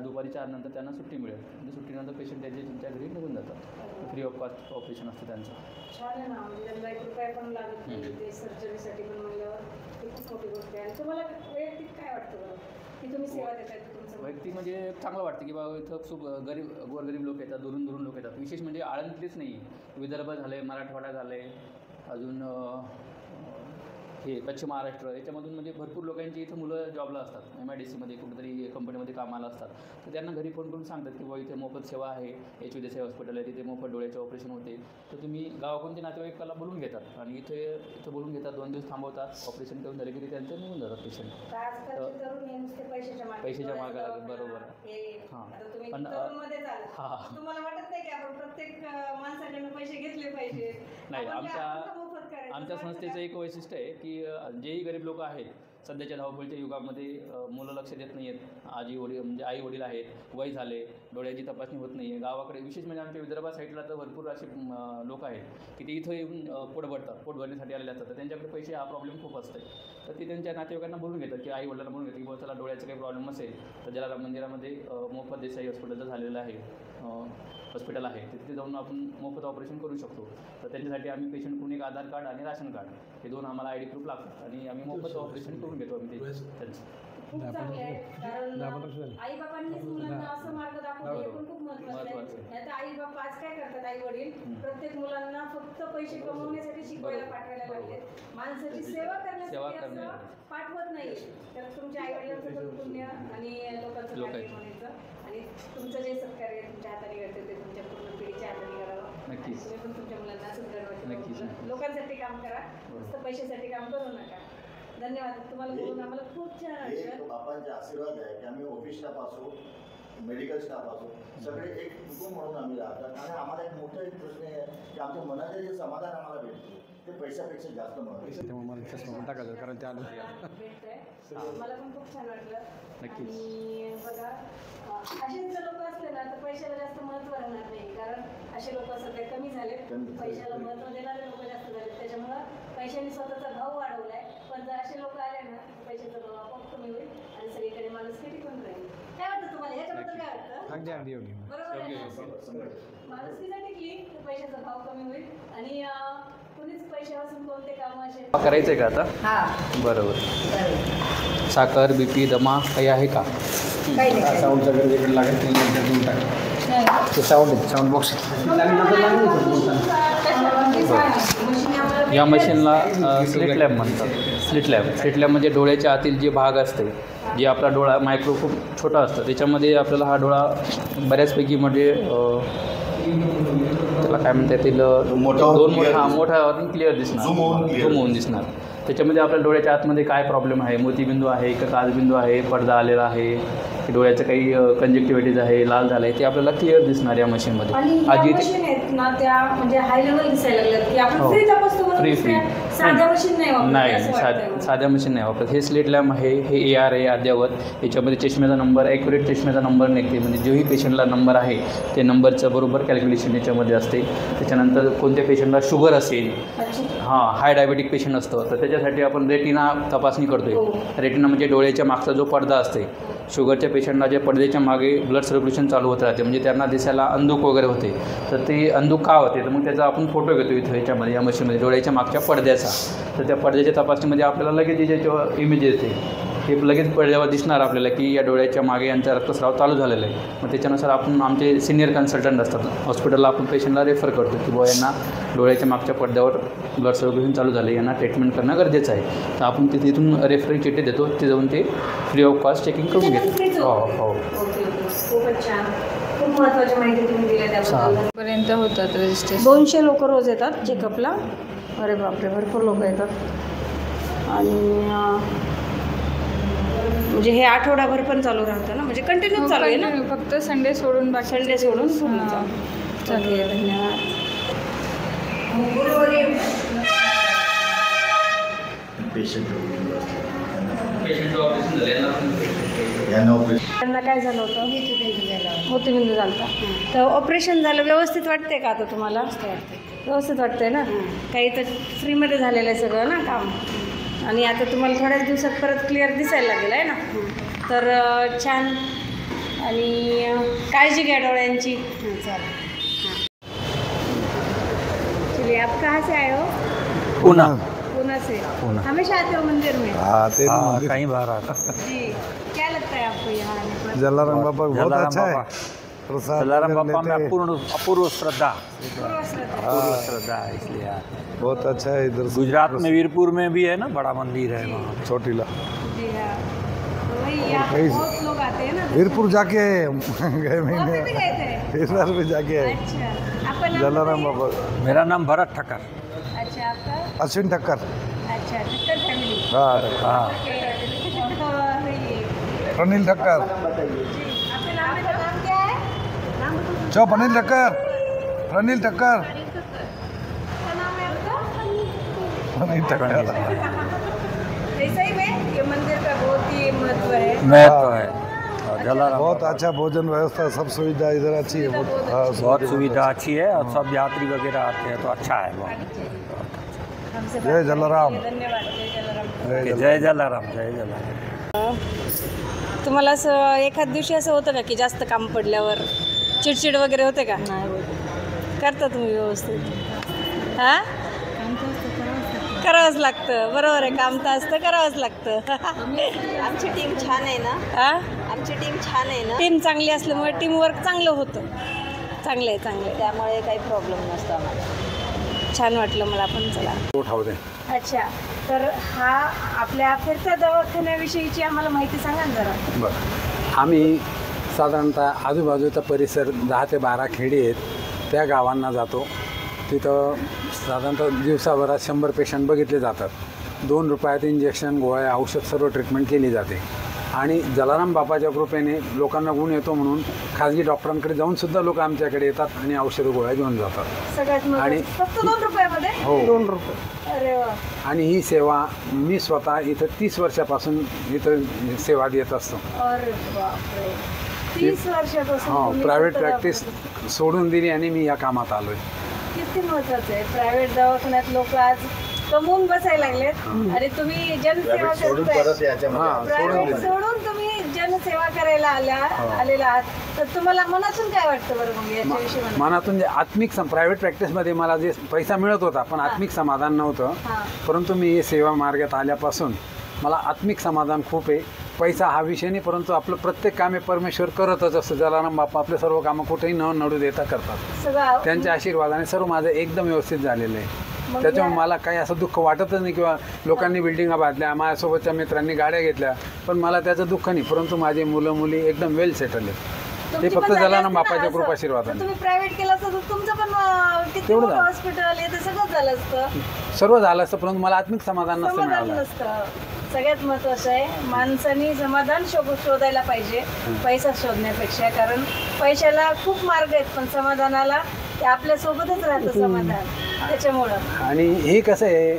दुपारी 4 नंतर त्यांना सुट्टी मिळेल. म्हणजे सुट्टीनंतर पेशंट त्यांच्या घरी निघून जातात. फ्री ऑफ कॉस्ट ऑपरेशन असतं त्यांचं. छान आहे ना. म्हणजे त्यांना 1 रुपया पण लागत नाही ते सर्जरीसाठी पण म्हणल्यावर ती खूप मोठी गोष्ट आहे. आणि तुम्हाला वैयक्तिक काय वाटतं बरं की तुम्ही सेवा देताय? तुमचं वैयक्तिक म्हणजे चांगलं वाटतं की बाबा इथं खूप गोरगरीब लोक येतात, दुरून लोक येतात. विशेष म्हणजे आळंदीतलेच नाही, विदर्भ झालं आहे, मराठवाडा झालं आहे, अजून हे पश्चिम महाराष्ट्र याच्यामधून म्हणजे भरपूर लोकांची इथं मुलं जॉबला असतात. MIDCमध्ये कुठेतरी कंपनीमध्ये कामाला असतात. तर त्यांना घरी फोन करून सांगतात की बाबा इथे मोफत सेवा आहे, एच व्ही देसाई हॉस्पिटल आहे, तिथे मोफत डोळ्याचे ऑपरेशन होते. तर तुम्ही गावाकडून ते नातेवाईकाला बोलून घेतात आणि इथं बोलून घेतात. 2 दिवस थांबवतात. ऑपरेशन करून झाले की त्यांचं निघून जातात पेशंट. पैशाच्या मागायला. बरोबर. हां. पण तुम्हाला वाटत नाही की आपण प्रत्येक माणसाकडून पैसे घेतले पाहिजे? नाही, आमच्या संस्थेचं एक वैशिष्ट्य आहे की जेही गरीब लोक आहेत सध्याच्या धावपळीच्या युगामध्ये मुलं लक्ष देत नाही आहेत. आजी वडील म्हणजे आई वडील आहेत, वय झाले, डोळ्याची तपासणी होत नाही आहे. गावाकडे विशेष म्हणजे आमच्या विदर्भा साईडला तर भरपूर असे लोक आहेत की ते इथं येऊन पोट भरण्यासाठी आलेले असतात. तर त्यांच्याकडे पैसे हा प्रॉब्लेम खूप असते. तर ते त्यांच्या नातेवाईकांना बोलून घेतात की आई वडिलांना बोलून घेतात की बाबा त्याला डोळ्याचा काही प्रॉब्लेम असेल तर जलाराम मंदिरामध्ये मोफत देसाई हॉस्पिटलचं झालेलं आहे हॉस्पिटल आहे, तिथे जाऊन आपण मोफत ऑपरेशन करू शकतो. तर त्यांच्यासाठी आम्ही पेशंटकडून एक आधार कार्ड आणि राशन कार्ड हे 2 आम्हाला ID प्रूफ लागतात आणि आम्ही मोफत ऑपरेशन करून घेतो आम्ही त्यांचं. खूप चांगले आहे. कारण आई बाबांनीच मुलांना असं मार्ग दाखवलं हे पण खूप महत्त्वाचं आहे. नाही तर आई बाबा आज काय करतात, आई वडील प्रत्येक मुलांना फक्त पैसे कमवण्यासाठी शिकवायला पाठवायला लागले, माणसाची सेवा करण्यासाठी पाठवत नाही. तर तुमच्या आई वडिलांचं पण पुण्य आणि लोकांचं म्हणायचं आणि तुमचं जे सहकार्य तुमच्या हाताने घडतं ते तुमच्या पूर्ण पिढीच्या हाताने करावं. नक्कीच. तुम्ही पण तुमच्या मुलांना असं घडवायचं. नक्कीच. लोकांसाठी काम करा, नुसतं पैशासाठी काम करू नका. धन्यवाद. तुम्हाला बोलून आम्हाला खूप छान वाटलं. बापांचे आशीर्वाद आहे की आम्ही ऑफिसला पासू मेडिकल स्टाफ असो, सगळे एक कुटुंब म्हणून आम्ही राहतात. आणि आम्हाला एक मोठा एक प्रश्न आहे की आमच्या मनाचे जे समाधान आम्हाला भेटते ते पैशापेक्षा जास्त महत्त्वाचं. त्यामुळे मला चष्मा पण टाकायचं कारण त्या मला पण खूप छान वाटलं. नक्कीच. आणि बघा असेच जर लोक असले ना तर पैशाला जास्त महत्त्व राहणार नाही, कारण असे लोक सध्या कमी झाले, पैशाला महत्त्व देणारे लोक जास्त झाले. त्याच्यामुळं पैशाने स्वतःचा भाव वाढवलाय. पण जर असे लोक आले ना तर पैशाचा भाव आपोआप कमी होईल आणि सगळीकडे माणुसकी टिकून राहील. काय वाटतं तुम्हाला याच्याबद्दल? काय वाटतं? अगदी अगदी योग्य. बरोबर आहे ना? माणुसकी जर टिकली तर पैशाचा भाव कमी होईल आणि कोणीच पैशापासून कोणते कामं असे करायचं आहे का आता? हां बरोबर. साखर, BP, दमा काही आहे का? काही नाही. साऊंडचा गरज इकडे लागेल ते देऊन टाका. ते साऊंड बॉक्स या मशीनला स्लिट लॅम्प म्हणतात. स्लिट लॅम्प म्हणजे डोळ्याच्या आतील जे भाग असते, जे आपला डोळा मायक्रो खूप छोटा असतं, त्याच्यामध्ये आपल्याला हा डोळा बऱ्याचपैकी म्हणजे त्याला काय म्हणता येतील मोठा क्लिअर दिसणार, झूम होऊन दिसणार. त्याच्यामध्ये आपल्या डोळ्याच्या आतमध्ये काय प्रॉब्लेम आहे, मोतीबिंदू आहे का काचबिंदू आहे, पडदा आलेला आहे की डोळ्याचं काही कंजक्टिव्हिटीज आहे, लाल झालं आहे, ते आपल्याला क्लिअर दिसणार या मशीनमध्ये. आजी आहेत ना त्या म्हणजे हाय लेवल दिसायला लागल्यात की आपण फ्री तपासतो. फ्री साध्या मशीन नाही वापरत. नाही, साध्या मशीन नाही वापरत. हे स्लिट लॅम्प आहे, हे AR आहे अद्यावत. याच्यामध्ये चष्म्याचा नंबर, ॲक्युरेट चष्म्याचा नंबर निघते, म्हणजे जोही पेशंटला नंबर आहे ते नंबरचं बरोबर कॅल्क्युलेशन याच्यामध्ये असते. त्याच्यानंतर कोणत्या पेशंटला शुगर असेल, हाय डायबेटिक पेशंट असतं तर त्याच्यासाठी आपण रेटिना तपासणी करतोय. रेटिना म्हणजे डोळ्याच्या मागचा जो पडदा असते. शुगरच्या पेशंटला जे पडद्याच्या मागे ब्लड सर्क्युलेशन चालू होत राहते, म्हणजे त्यांना दिसायला अंधुक वगैरे होते, तर ते अंधुक का होते, तर मग त्याचा आपण फोटो घेतो इथं याच्यामध्ये, या मशीनमध्ये डोळ्याच्या मागच्या पडद्याचा. तर त्या पडद्याच्या तपासणीमध्ये आपल्याला लगेच ज्याच्यावर इमेज येते हे लगेच पडद्यावर दिसणार आपल्याला की या डोळ्याच्या मागे यांचा रक्तस्राव चालू झालेला आहे. मग त्याच्यानुसार आपण आमचे सिनियर कन्सल्टंट असतात हॉस्पिटलला, आपण पेशंटला रेफर करतो की बुवा यांना डोळ्याच्या मागच्या पडद्यावर ब्लड सर्क्युलेशन चालू झालं, यांना ट्रीटमेंट करणं गरजेचं आहे. तर आपण तिथून रेफरन्स चिठ्ठी देतो, ते जाऊन ते फ्री ऑफ कॉस्ट चेकिंग करून घेतो. हो. खूपच छान, खूप महत्त्वाची माहिती तुम्ही दिली त्याबद्दल. पर्यंत होतात रजिस्ट्रेशन. 200 लोक रोज येतात चेकअपला. अरे बापरे, भरपूर लोक येतात. आणि म्हणजे हे आठवडाभर पण चालू राहतं ना, म्हणजे कंटिन्यू चालू आहे ना? फक्त संडे सोडून बाकी संडे सोडून चालू आहे. धन्यवाद. त्यांना काय झालं होतं? मोतीबिंदू झाला होता. तर ऑपरेशन झालं, व्यवस्थित वाटते का आता तुम्हाला? व्यवस्थित वाटतंय ना? काही तर फ्रीमध्ये झालेलं आहे सगळं ना काम. आणि आता तुम्हाला थोड्याच दिवसात परत क्लिअर दिसायला लागेल आहे ना? तर छान. आणि काळजी घ्या डोळ्यांची. चलिए, आप कहाँ से आए हो? पुणे से. हमेशा आते हो मंदिर में? कहीं बार आता. जी, क्या लगता है आपको यहाँ आने पर? जलाराम बाबा बहुत अच्छा है. जलाराम बाबा में अपूर्व श्रद्धा है, इसलिए बहुत अच्छा है. इधर गुजरात में वीरपुर में भी है ना, बड़ा मंदिर है वहाँ. चोटीला. जी हाँ, तो वही यहाँ पे बहुत लोग आते हैं ना. वीरपुर जाके गए वहाँ पे भी गए थे? इस बार भी जाके आए. अच्छा, आपका नाम जलाराम बताइए? बाबा. मेरा नाम भरत ठक्कर. अच्छा, आपका? अश्विन ठक्कर. अच्छा, ठक्कर फैमिली. हाँ. अनिल ठक्कर. आपके नाम का नाम क्या है? नाम बताओ. चौप अनिल ठक्कर. अनिल ठक्कर. क्या नाम है आपका? अनिल ठक्कर. ऐसा ही में ये मंदिर का बहुत ही महत्व है. महत्व है. जलाराम बहुत अच्छा भोजन व्यवस्था, सब सुविधा इधर अच्छी है. बहुत सुविधा अच्छी है और सब यात्री वगैरह आते हैं तो अच्छा है बहुत. जय जलाराम. धन्यवाद. जय जलाराम. जय जलाराम. जय जलाराम. तुम्हाला असं एखाद दिवशी असं होतं का की जास्त काम पडल्यावर चिडचिड वगैरे होते का? करता तुम्ही व्यवस्थित? हां, करावंच लागतं. बरोबर आहे, काम तर असतं, करावंच लागतं. आमची टीम छान आहे ना. हां, आमची टीम छान आहे ना. टीम चांगली असल्यामुळे टीमवर्क चांगलं होतं. चांगलं आहे, चांगलं आहे. त्यामुळे काही प्रॉब्लेम नसतो आम्हाला. छान वाटलं मला पण. चला. उठावते. अच्छा, तर हा आपल्या फिरत्या दवाखान्याविषयीची आम्हाला माहिती सांगा ना जरा. बरं, आम्ही साधारणतः आजूबाजूचा परिसर 10 ते 12 खेडी आहेत, त्या गावांना जातो. तिथं साधारणतः दिवसाभरात 100 पेशंट बघितले जातात. 2 रुपयात इंजेक्शन, गोळ्या, औषध सर्व ट्रीटमेंट केली जाते. आणि जलाराम बापाच्या कृपेने लोकांना गुण येतो म्हणून खाजगी डॉक्टरांकडे जाऊन सुद्धा लोक आमच्याकडे येतात आणि औषधं गोळ्या घेऊन जातात. सगळ्यात आणि फक्त 2 रुपयामध्ये? हो 2 रुपये. अरे वा. आणि ही सेवा मी स्वतः इथं 30 वर्षापासून इथं सेवा देत असतो. अरे बापरे, 30 वर्षापासून हो, तुम्ही प्रायव्हेट स्वतः प्रॅक्टिस सोडून दिली आणि मी या कामात आलोय. किती महत्वाचं आहे. प्रायव्हेट दवाखान्यात लोक आज कमवून बसायला लागलेत आणि तुम्ही जनसेवा करताय. प्रायव्हेट सोडून तुम्ही जनसेवा करायला आलेला आहात, तर तुम्हाला मनातून काय वाटतं बरं मग याच्याविषयी? मनातून जे आत्मिक प्रायव्हेट प्रॅक्टिसमध्ये मला जे पैसा मिळत होता पण आत्मिक समाधान नव्हतं, परंतु मी हे सेवा मार्गात आल्यापासून मला आत्मिक समाधान खूप आहे. पैसा हा विषय नाही, परंतु आपलं प्रत्येक कामे परमेश्वर करतच असतं. जलाराम बाप्पा आपले सर्व कामं कुठेही न नडू देता करतात. त्यांच्या आशीर्वादाने सर्व माझं एकदम व्यवस्थित झालेलं आहे. त्याच्यामुळे मला काही असं दुःख वाटतच नाही किंवा लोकांनी बिल्डिंगा बांधल्या, माझ्यासोबतच्या मित्रांनी गाड्या घेतल्या, पण मला त्याचं दुःख नाही. परंतु माझे मुलं मुली एकदम वेल सेटल आहेत. ते फक्त जलाराम बाप्पाच्या कृपाशीर्वादाने. तुम्ही प्रायव्हेट केलं असतं तर तुमचं पण किती मोठं हॉस्पिटल हे सगळं झालं असतं, सर्व झालं असतं, परंतु मला आत्मिक समाधान नसतं मिळालं. सगळ्यात महत्त्वाचं आहे माणसाने समाधान शोधायला पाहिजे पैसा शोधण्यापेक्षा. कारण पैशाला खूप मार्ग आहेत पण समाधानाला ते आपल्यासोबतच राहतं समाधान. त्याच्यामुळं आणि हे कसं आहे,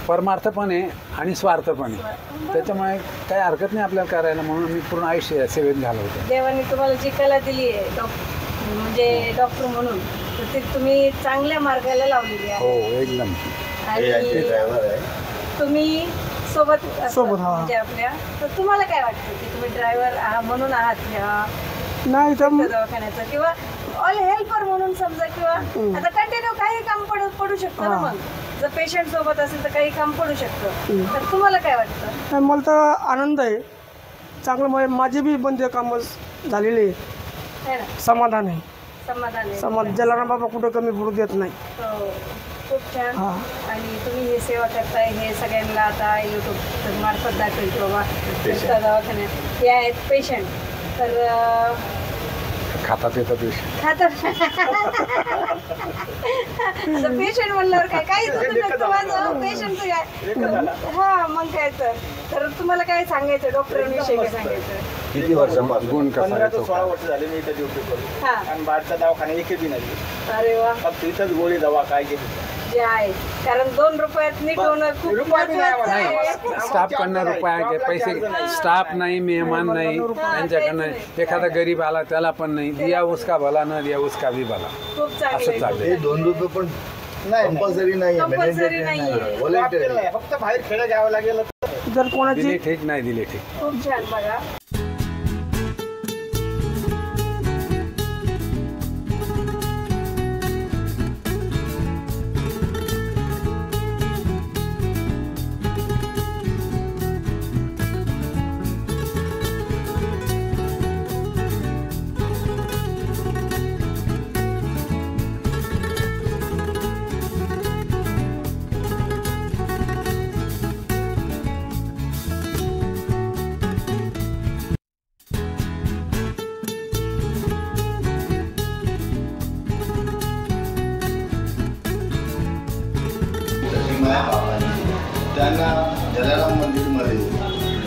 परमार्थ पण आहे आणि स्वार्थ पण आहे. त्याच्यामुळे काही हरकत नाही आपल्याला करायला, म्हणून मी पूर्ण आयुष्य सेवेत घालवतो. देवाने तुम्हाला जी कला दिली आहे म्हणजे डॉक्टर म्हणून, तर ती तुम्ही चांगल्या मार्गाला लावलेली आहे. हो एकदम. आणि तुम्ही सोबत म्हणजे आपल्या, तर तुम्हाला काय वाटतं की तुम्ही ड्रायव्हर म्हणून आहात नाही तर दवाखान्याचा किंवा ऑल हेल्पर म्हणून समजा, किंवा आता कंटिन्यू काही काम पडू शकतं ना. मग जर पेशंट सोबत असेल तर काही काम पडू शकतं, तर तुम्हाला काय वाटतं? मला तर आनंद आहे चांगलं. माझे बी बंद कामं झालेले आहे ना. समाधान आहे. समाधान जलाराम बाबा कुठं कमी पडू देत नाही. खूप छान. आणि तुम्ही हे सेवा करताय हे सगळ्यांना आता यूट्यूब मार्फत दाखवेल की बाबा दवाखान्यात हे आहेत पेशंट, तर खातात येतं पेशंट. आता पेशंट म्हणल्यावर काय माझं पेशंटचं काय. हा मग काय तर तुम्हाला काय सांगायचं डॉक्टरांविषयी, काय सांगायचं? किती वर्षापासून? 15 ते 16 वर्ष झाले मी इथं ड्युटी करतो. आणि बाहेरचा दवाखाना एकही बी नाही. अरे वा. फक्त इथंच गोळी दवा काय घेतली जे आहे. कारण 2 रुपयात नीट होणं खूप महत्त्वाचं आहे. स्टाफ कडनं रुपया पैसे, स्टाफ नाही, मेहमान नाही त्यांच्याकडनं. एखादा गरीब आला त्याला पण नाही, दिया उसका भला न दिया उसका भी भला, खूप असं चाललंय. 2 रुपये पण कंपल्सरी नाही, फक्त बाहेर खेळ घ्यावं लागेल. जर कोणाची दिले ठीक, नाही दिले ठीक. खूप छान. बघा त्यांना जलाराम मंदिरमध्ये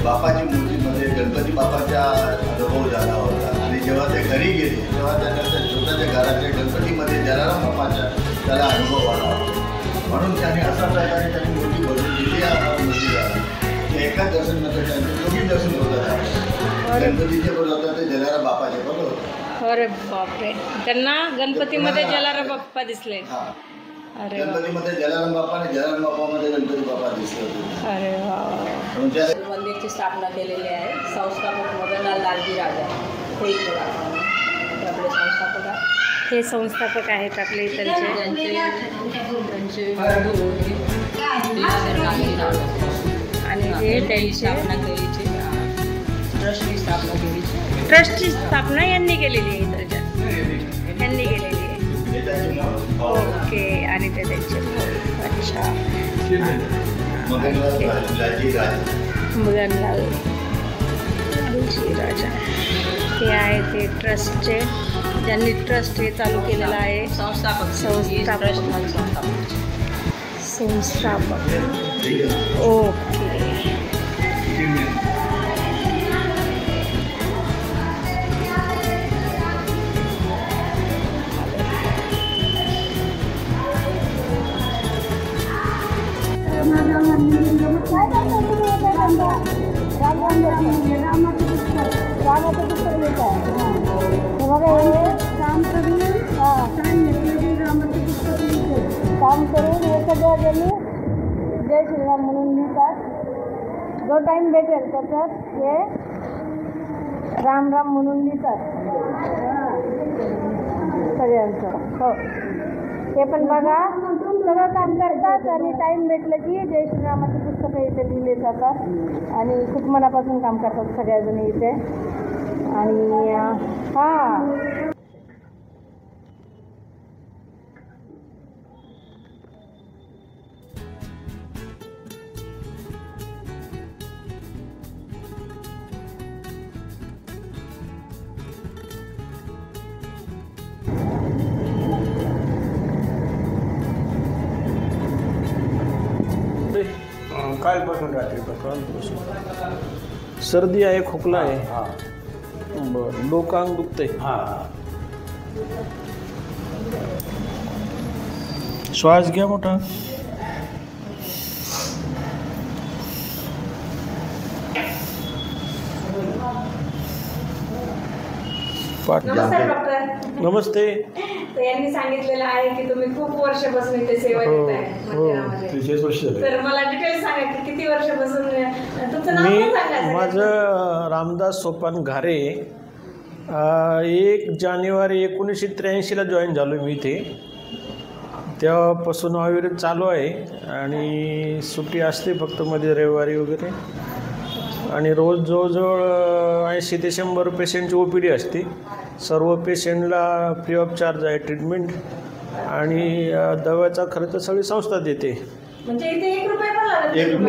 बापाची मूर्तीमध्ये गणपती बाप्पाचा अनुभव झाला होता. आणि जेव्हा ते घरी गेले तेव्हा त्यांना त्या स्वतःच्या घरातल्या गणपतीमध्ये जलाराम बाप्पाचा त्याला अनुभव आला होता. म्हणून त्याने अशा प्रकारे त्यांनी मूर्ती भरून दिली या मंदिराला. ते एका दर्शन नंतर त्यांचे दोन्ही दर्शन होतात. गणपतीचे पण होतात ते जलाराम बाप्पाचे पण होतं. अरे बापरे. त्यांना गणपतीमध्ये जलाराम बाप्पा दिसले. अरे गणपतीमध्ये जलाराम बाप्पा आणि जलाराम बाप्पामध्ये गणपती बाप्पा दिसले. अरे वा. मंदिरची स्थापना केलेली आहे. संस्थापक मदनलाल लालजी राजा हे आपले संस्थापक आहेत. हे संस्थापक आहेत आपले इथलचे. आणि हे त्यांची स्थापना केलीची ट्रस्टची स्थापना केलीची. ट्रस्टची स्थापना यांनी केलेली आहे इथलच्या, यांनी केलेली आहे. ओके. आणि ते त्यांचे अच्छा मदनलाल लालजी राजा हे आहे ते ट्रस्टचे, ज्यांनी ट्रस्ट हे चालू केलेलं आहे. संस्थापक ओके. रामाचं पुस्तक लिहित आहे. हे बघा हे काम करून रामाचं पुस्तक लिहिते. काम करून हे सगळं त्यांनी जय श्रीराम म्हणून लिहितात. जो टाईम भेटेल त्याच्यात हे राम राम म्हणून लिहितात सगळ्यांचं. हो ते पण बघा सगळं काम करतात आणि टाईम भेटलं की जय श्रीरामाची पुस्तकं इथे लिहिले जातात आणि खूप मनापासून काम करतात सगळ्याजणी इथे. आणि हां कालपासून रात्रीपासून सर्दी आहे, खोकला आहे. बरं, डोकं अंग दुखतंय. श्वास घ्या मोठा. नमस्कार डॉक्टर. नमस्ते. तर यांनी सांगितलेलं आहे की तुम्ही खूप वर्षापासून इथे सेवा देत आहे मंदिरामध्ये. 30 वर्ष झाले. तर मला डिटेल्स सांगा की किती वर्षापासून तुमचं नाव पण सांगा. माझं रामदास सोपान घारे. 1 जानेवारी 1983 जॉईन झालो मी इथे. तेव्हापासून अविरत चालू आहे आणि सुट्टी असते फक्त मध्ये रविवारी वगैरे. आणि रोज जवळजवळ 80 ते 100 पेशंटची OPD असते. सर्व पेशंटला फ्री ऑफ चार्ज आहे ट्रीटमेंट आणि दव्याचा खर्च सगळी संस्था देते. म्हणजे इथे 1 रुपया पण लागत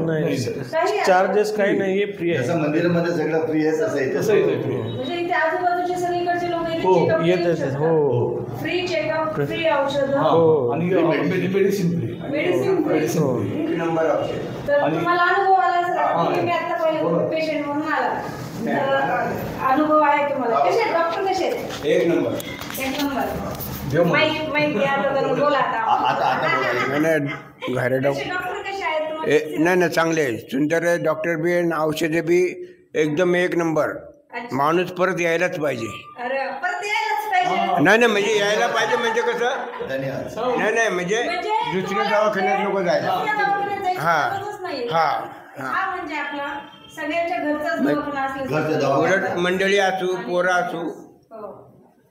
नाही, चार्जेस काही नाही आहे, फ्री आहे. मंदिरामध्ये सगळं फ्री आहे तसं म्हणजे इथे आजूबाजूचे सगळीकडचे लोक हो येतात. हो फ्री चेकअप, फ्री औषध हो आणि मेडिसिन फ्री. मेडिसिन नंबर औषध. तर तुम्हाला अनुभव आला असेल. तुम्ही आता पहिले पेशंट म्हणून आला तर अनुभव आहे तुम्हाला. कसे आहेत डॉक्टर? कसे आहेत? 1 नंबर. 1 नंबर. माईक घ्या तर बोला आता. घरे डॉक्टर कसे आहेत? नाही चांगले आहे, सुंदर आहे. डॉक्टर बी औषधे बी एकदम 1 नंबर. माणूस परत यायलाच पाहिजे. अरे परत यायलाच पाहिजे. नाही म्हणजे यायला पाहिजे म्हणजे कसं नाही म्हणजे दुसऱ्या दवाखान्यात नको जायला. हा म्हणजे आपला सगळ्यांच्या घरचाच दवाखाना असल्यासारखं. उलट मंडळी असू, पोरं असू,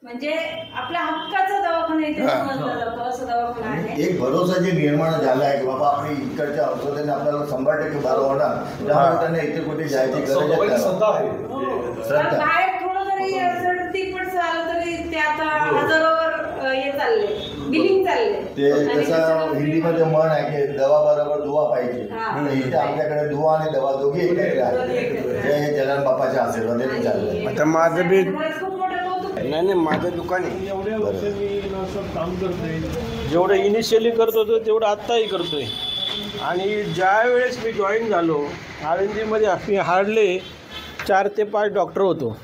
म्हणजे आपल्या हक्काचा दवाखाना इथे समजला जातो असं दवाखाना आहे. एक भरोसा जे निर्माण झाला आहे की बाबा आपली इकडच्या औषधाने आपल्याला 100% बरं होणार, त्यामुळे त्यांना इथे कुठे जायची गरज आहे. बाहेर थोडं जरी सरतीपट झालं तरी ते आता हजारोवर हे चालले, बिलिंग चालले. ते तसं हिंदीमध्ये म्हण आहे की दवा बरोबर दुवा पाहिजे. इथे आपल्याकडे दुवा आणि दवा दोघी एकत्र आहे. जय जलाल बापाच्या आशीर्वादाने चाललंय. आता माझं बी नाही माझं दुकान आहे. एवढ्या वर्ष मी काम करतोय. जेवढं इनिशियली करत होतो तेवढं आत्ताही करतोय. आणि ज्या वेळेस मी जॉईन झालो आळंदीमध्ये मी हार्डली 4 ते 5 डॉक्टर होतो.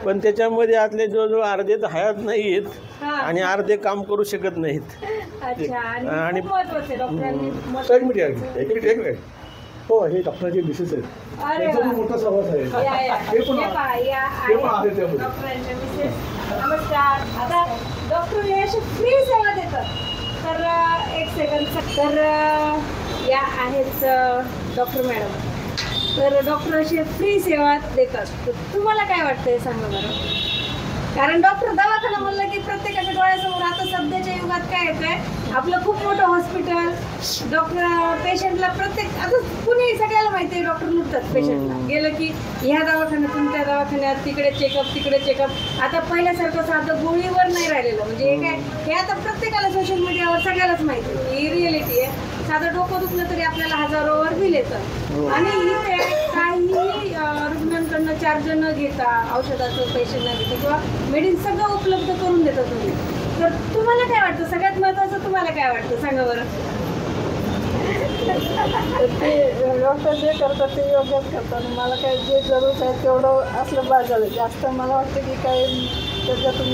पण त्याच्यामध्ये आतले जवळजवळ अर्धे तर हयात नाही आहेत आणि अर्धे काम करू शकत नाहीत. आणि हो हे डॉक्टरचे मिसेस आहेत. त्यांचा मोठा सहवास आहे. नमस्कार. आता डॉक्टर हे अशी फ्री सेवा देतात. तर 1 सेकंड. तर या आहेत डॉक्टर मॅडम. तर डॉक्टर अशी फ्री सेवा देतात. तर तुम्हाला काय वाटतंय सांगा बरं. कारण डॉक्टर दवाखाना म्हणलं की प्रत्येकाच्या डोळ्यासमोर आता सध्याच्या युगात काय येत आहे, आपलं खूप मोठं हॉस्पिटल. डॉक्टर पेशंटला प्रत्येक आता कुणी सगळ्याला माहिती आहे डॉक्टर लुटतात पेशंटला. गेलं की ह्या दवाखान्यातून त्या दवाखान्यात, तिकडे चेकअप. आता पहिल्यासारखं साधं गोळीवर नाही राहिलेलं. म्हणजे हे काय हे आता प्रत्येकाला सोशल मीडियावर सगळ्यालाच माहिती आहे. ही रिअलिटी आहे. साधं डोकं दुखलं तरी आपल्याला हजारोवर बिल येतं. आणि इथे काही रुग्णांकडनं चार्ज न घेता, औषधाचं पैसे न घेता किंवा मेडिसिन सगळं उपलब्ध करून देतात तुम्ही. तर तुम्हाला काय वाटतं, सगळ्यात महत्त्वाचं तुम्हाला काय वाटतं सांगा बरं. ते डॉक्टर जे करतात ते योग्यच करतात. मला काय जे जरूर आहे तेवढं असलं बाद झालं. जास्त मला वाटतं की काय त्याच्यातून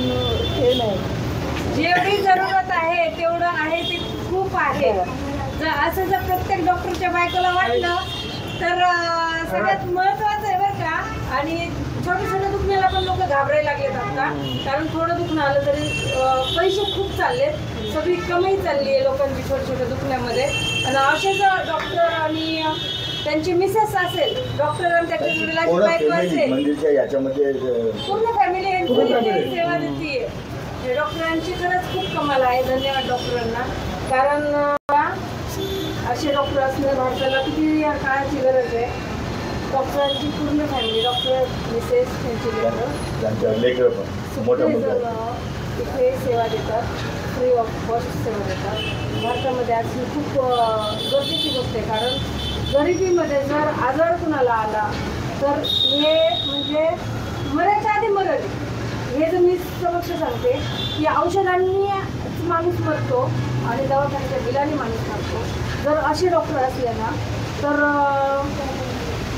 हे नाही. जेवढी जरूरत आहे तेवढं आहे ते खूप आहे. असं जर प्रत्येक डॉक्टरच्या बायकोला वाटलं तर सगळ्यात महत्त्वाचं आहे आणि छोट्या छोट्या दुखण्याला पण लोक घाबरायला लागलेत आता, कारण थोडं दुखणं आलं तरी पैसे खूप चाललेत, सगळी कमाई चालली आहे लोकांची छोट्या छोट्या दुखण्यामध्ये. आणि औषधं डॉक्टर आणि त्यांची मिसेस असेल, डॉक्टर आणि त्याच्या मुलाची बायको असेल, याच्यामध्ये पूर्ण फॅमिली सेवा देते. डॉक्टरांची खरंच खूप कमाल आहे. धन्यवाद डॉक्टरांना, कारण असे डॉक्टर असणं भारताला किती या काळाची गरज आहे. डॉक्टरांची पूर्ण फॅमिली, डॉक्टर मिसेस त्यांची लेकरं इथे सेवा देतात, फ्री ऑफ कॉस्ट सेवा देतात. भारतामध्ये आज ही खूप गरजेची गोष्ट आहे, कारण गरिबीमध्ये जर आजार कुणाला आला तर हे म्हणजे मरायच्या आधी मरण. हे जर मी समक्ष सांगते की औषधांनी माणूस मरतो आणि दवाखान्याच्या बिलाने माणूस मरतो. जर असे डॉक्टर असले ना तर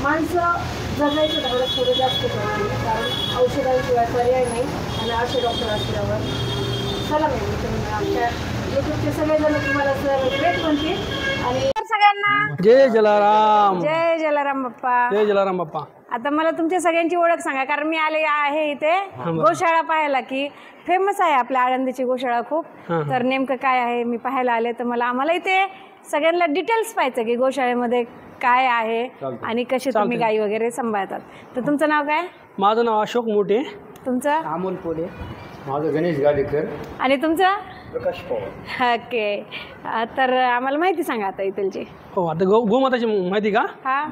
माणसं जगायचं धाडस थोडं जास्त करते, कारण औषधांशिवाय पर्याय नाही. आणि असे डॉक्टर असल्यावर चला तुम्ही आमच्या युट्यूबचे सगळेजण तुम्हाला सर ग्रेट म्हणतील. आणि सगळ्यांना जय जलाराम. जय जलाराम बाप्पा. जय जलाराम बाप्पा. आता मला तुमच्या सगळ्यांची ओळख सांगा, कारण मी आले आहे इथे गोशाळा पाहायला, की फेमस आहे आपल्या आळंदीची गोशाळा खूप. तर नेमकं काय आहे मी पाहायला आले, तर आम्हाला इथे सगळ्यांना डिटेल्स पाहायचं की गोशाळेमध्ये काय आहे आणि कसे तुम्ही गाई वगैरे सांभाळतात. तर तुमचं नाव काय? माझं नाव अशोक मोठे. तुमचं? अमोल पोले. माझं गणेश गाडेकर. आणि तुमचं? प्रकाश पवार. ओके. तर आम्हाला माहिती सांगा आता इथलची. हो, आता गोमाताची माहिती का? हा.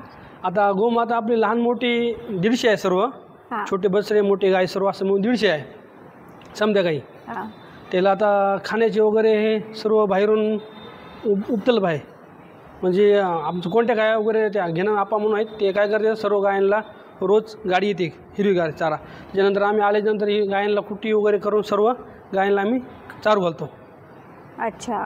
आता गोमाता आपली लहान मोठी 150 आहे सर्व, छोटे बछडे मोठे गाय सर्व असं म्हणून 150 आहे समजा गाई. त्याला आता खाण्याचे वगैरे हे सर्व बाहेरून उपलब्ध आहे. म्हणजे आमचं कोणत्या गाया वगैरे त्या घेणं आपा म्हणून आहेत, ते काय करते सर्व गायांना रोज गाडी येते हिरवीगार चारा. त्याच्यानंतर आम्ही आल्याच्यानंतर ही गायांना कुट्टी वगैरे करून सर्व गायांना आम्ही चारू घालतो. अच्छा.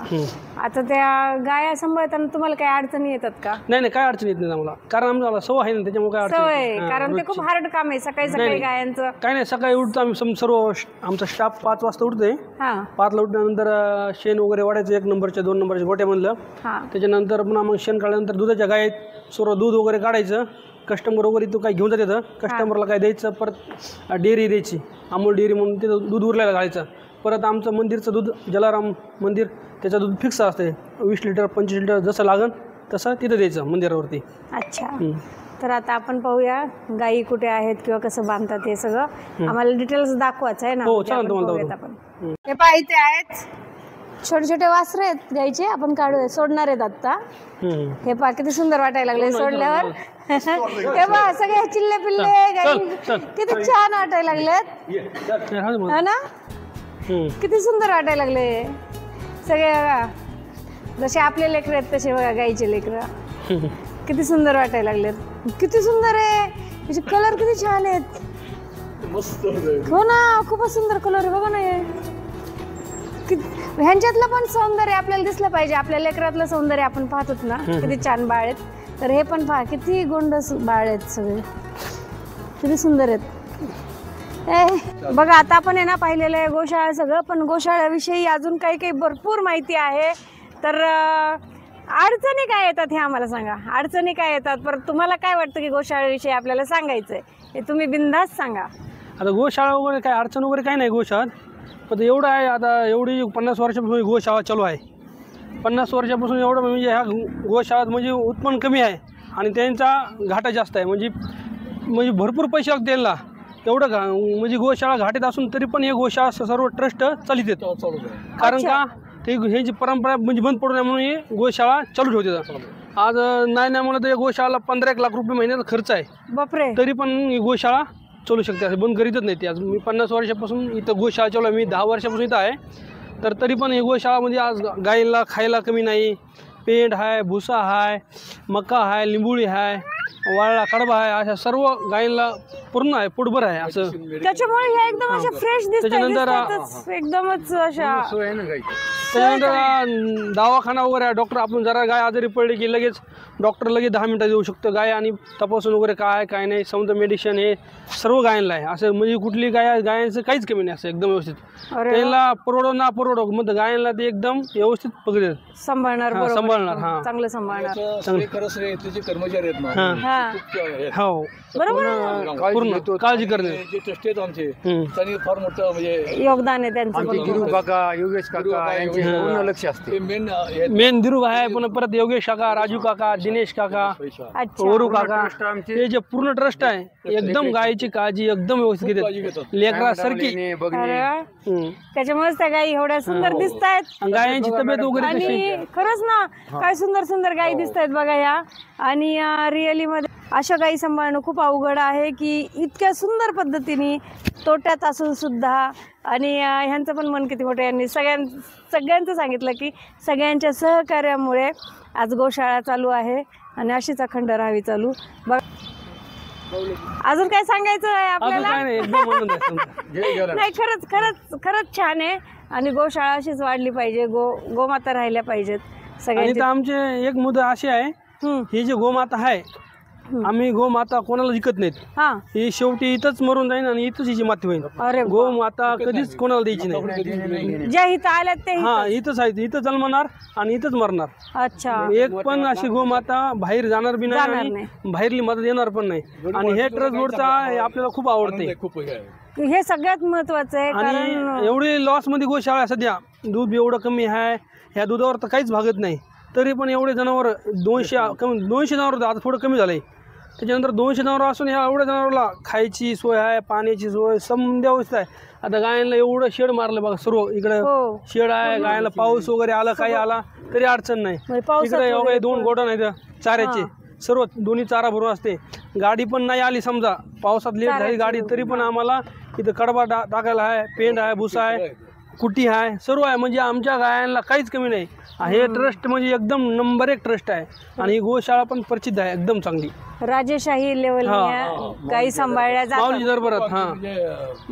आता त्या गाया सांभाळताना तुम्हाला काही अडचणी येतात का? नाही, काय अडचण येत नाही आम्हाला, कारण आम्हाला सवय आहे ना, त्याच्यामुळे काय अडचण सवय, कारण ते खूप हार्ड काम आहे. सकाळी सकाळी गायांचं काय नाही, सकाळी उठतो आम्ही सर्व आमचा स्टाफ 5 वाजता उठतोय. 5ला उठल्यानंतर शेण वगैरे वाढायचं 1 नंबरच्या 2 नंबरच्या गोट्यामधलं. त्याच्यानंतर पुन्हा मग शेण काढल्यानंतर दुधाच्या गायत सर्व दूध वगैरे काढायचं. कस्टमर वगैरे तो काही घेऊन जात येतं, कस्टमरला काय द्यायचं, परत डेअरी द्यायची, अमूल डेअरी म्हणून ते दूध उरलेलं घालायचं. परत आमचं मंदिरचं दूध जलाराम मंदिर, त्याचं दूध फिक्स असते 20 लिटर 25 लिटर जसं लागन तसं तिथं द्यायचं मंदिरावरती. अच्छा. तर आता आपण पाहूया गायी कुठे आहेत किंवा कसं बांधतात हे सगळं आम्हाला डिटेल्स दाखवायचं आहे ना. हो, चालेल तुम्हाला. हे पहा इथे आहेत छोटे छोटे वासरे आहेत गाईचे, आपण काढूया, सोडणार आहेत आता. हे पहा किती सुंदर वाटायला लागले सोडल्यावर. हे पहा सगळे चिल्ले पिल्ले गाई किती छान वाटायला लागलेत ना, किती सुंदर वाटायला लागले सगळे. बघा जसे आपले लेकरं आहेत तसे बघा गाईचे लेकरं किती सुंदर वाटायला लागलेत. किती सुंदर आहे, त्याचे कलर किती छान आहेत. हो ना, खूपच सुंदर कलर आहे बघा ना. ह्यांच्यातलं पण सौंदर्य आपल्याला दिसलं पाहिजे, आपल्या लेकरातलं सौंदर्य आपण पाहतोच ना, किती छान बाळ आहेत. तर हे पण पहा किती गोंड बाळ आहेत, सगळे किती सुंदर आहेत. बघा आता आपण आहे ना पाहिलेलं आहे गोशाळा सगळं, पण गोशाळ्याविषयी अजून काही भरपूर माहिती आहे. तर अडचणी काय येतात हे आम्हाला सांगा, अडचणी काय येतात, परत तुम्हाला काय वाटतं की गोशाळेविषयी आपल्याला सांगायचं आहे हे तुम्ही बिनधास्त सांगा. आता गोशाळा वगैरे काय अडचण वगैरे काय नाही गोशाळात, पण एवढं आहे आता एवढी 50 वर्षापासून गोशाळा चालू आहे. 50 वर्षापासून एवढं म्हणजे ह्या गोशाळात म्हणजे उत्पन्न कमी आहे आणि त्यांचा घाटा जास्त आहे. म्हणजे भरपूर पैसे लागतात त्यांना एवढं म्हणजे गोशाळा घाटीत असून तरी पण हे गोशाळा सर्व ट्रस्ट चालित येतो. कारण का ते हे जी परंपरा म्हणजे बंद पडू नये म्हणून ही गोशाळा चालू ठेवते. आज नाही म्हणलं तर गोशाळाला 15-1 लाख रुपये महिन्याचा खर्च आहे. बापरे. तरी पण ही गोशाळा चालू शकते, असं बंद करीतच नाही. ती आज मी 50 वर्षापासून इथं गोशाळा चालू आहे, मी 10 वर्षापासून इथं आहे. तर तरी पण ही गोशाळा म्हणजे आज गाईला खायला कमी नाही, पेंड आहे, भुसा आहे, मका आहे, लिंबुळी आहे, वाळला कडबा आहे, अशा सर्व गायींना पूर्ण आहे, पोटभर आहे असं. त्याच्यामुळे हे एकदम अशा फ्रेश दिसतात, त्याच्यानंतर एकदमच अशा. त्याच्यानंतर दवाखाना वगैरे डॉक्टर, आपण जरा गाय आजारी पडली की लगेच डॉक्टर लगेच 10 मिनिटात येऊ शकतो गाय, आणि तपासून वगैरे काय नाही, समजा मेडिसिन हे सर्व गायांना आहे. असं म्हणजे कुठली गायांचं काहीच कमी नाही, असं एकदम व्यवस्थित. त्यांना परवडो ना परवडो मग गायांना ते एकदम व्यवस्थित पकडतात, सांभाळणार, सांभाळणार. चांगलं सांभाळणार. त्याचे कर्मचारी आहेत ना, हो पूर्ण काळजी करणे जे ट्रस्ट आहेत आमचे त्यांनी फार मोठं म्हणजे योगदान आहे त्यांचं. गुरु काका योगेश काका यांचे पूर्ण लक्ष असते. मेन धीरू आहे, पुन्हा परत योगेश काका, राजू काका, दिनेश काका, वरू काका, हे जे पूर्ण ट्रस्ट आहे एकदम गायीची काळजी एकदम व्यवस्थित घेतात, लेकरासारखी. त्याच्यामुळेच त्या गायी एवढ्या सुंदर दिसत आहेत, गायांची तब्येत वगैरे आणि खरंच ना काय सुंदर सुंदर गायी दिसत आहेत बघा ह्या. आणि रिअली मध्ये अशा गायी सांभाळणं खूप अवघड आहे की इतक्या सुंदर पद्धतीने तोट्यात असून सुद्धा. आणि ह्यांचं पण मन किती मोठं. यांनी सगळ्यांचं सांगितलं की सगळ्यांच्या सहकार्यामुळे आज गोशाळा चालू आहे आणि अशीच अखंड राहावी चालू. बघ अजून काय सांगायचं आहे आपल्याला? नाही खरंच खरंच खरंच छान आहे. आणि गोशाळा अशीच वाढली पाहिजे, गोमाता राहिल्या पाहिजेत सगळ्यांची. आमचे एक मुद्दा असे आहे, ही जी गोमाता आहे आम्ही गोमाता कोणाला विकत नाहीत. ही शेवटी इथंच मरून जाईल आणि इथंच हिची माती होईल. अरे गोमाता कधीच कोणाला द्यायची नाही. ज्या इथं आल्यात ते इथंच आहे, इथं जन्मणार आणि इथंच मरणार. अच्छा. एक पण अशी गोमाता बाहेर जाणार बी नाही, बाहेरली मदत येणार पण नाही. आणि हे ट्रस्ट बोर्डचा आपल्याला खूप आवडते, हे सगळ्यात महत्वाचं आहे. आणि एवढी लॉस मध्ये गोशाळा सध्या, दूध एवढं कमी आहे, ह्या दुधावर तर काहीच भागत नाही. तरी पण एवढे जनावर 200 जनावर आता थोडं कमी झालंय. त्याच्यानंतर 200 जनावर असून ह्या एवढ्या जनावरला खायची सोय आहे, पाण्याची सोय समध्या व्यवस्था आहे. आता गायांना एवढं शेड मारलं बघा, सर्व इकडे शेड आहे. गायांना पाऊस वगैरे आला काही आला तरी अडचण नाही. इकडे वगैरे 2 गोडाऊन आहेत चाऱ्याचे, सर्व दोन्ही चारा भरून असते. गाडी पण नाही आली समजा पावसात लेट झाली गाडी तरी पण आम्हाला इथं कडबा टाकायला आहे, पेंड आहे, भुसा आहे, कुटी आहे, सर्व आहे. म्हणजे आमच्या गायांना काहीच कमी नाही. हे ट्रस्ट म्हणजे एकदम नंबर 1 ट्रस्ट आहे. आणि ही गोशाळा पण प्रसिद्ध आहे, एकदम चांगली. राजेशाही लेवलने गायी सांभाळल्या जातात,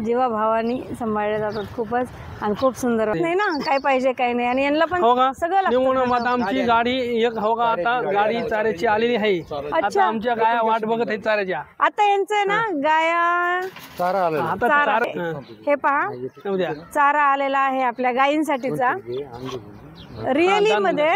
जीवा भावानी सांभाळल्या जातात खूपच. आणि खूप सुंदर नाही ना, काय पाहिजे काय नाही. आणि यांना पण सगळं लागतं. आमची गाडी एक हो का आता गाडी चाऱ्याची आलेली आहे. आता आमच्या गाया वाट बघत आहेत चाऱ्याच्या. आता यांचं ना गाया चारा हे पहा चारा आलेला आहे आपल्या गायींसाठीचा. रिअली मध्ये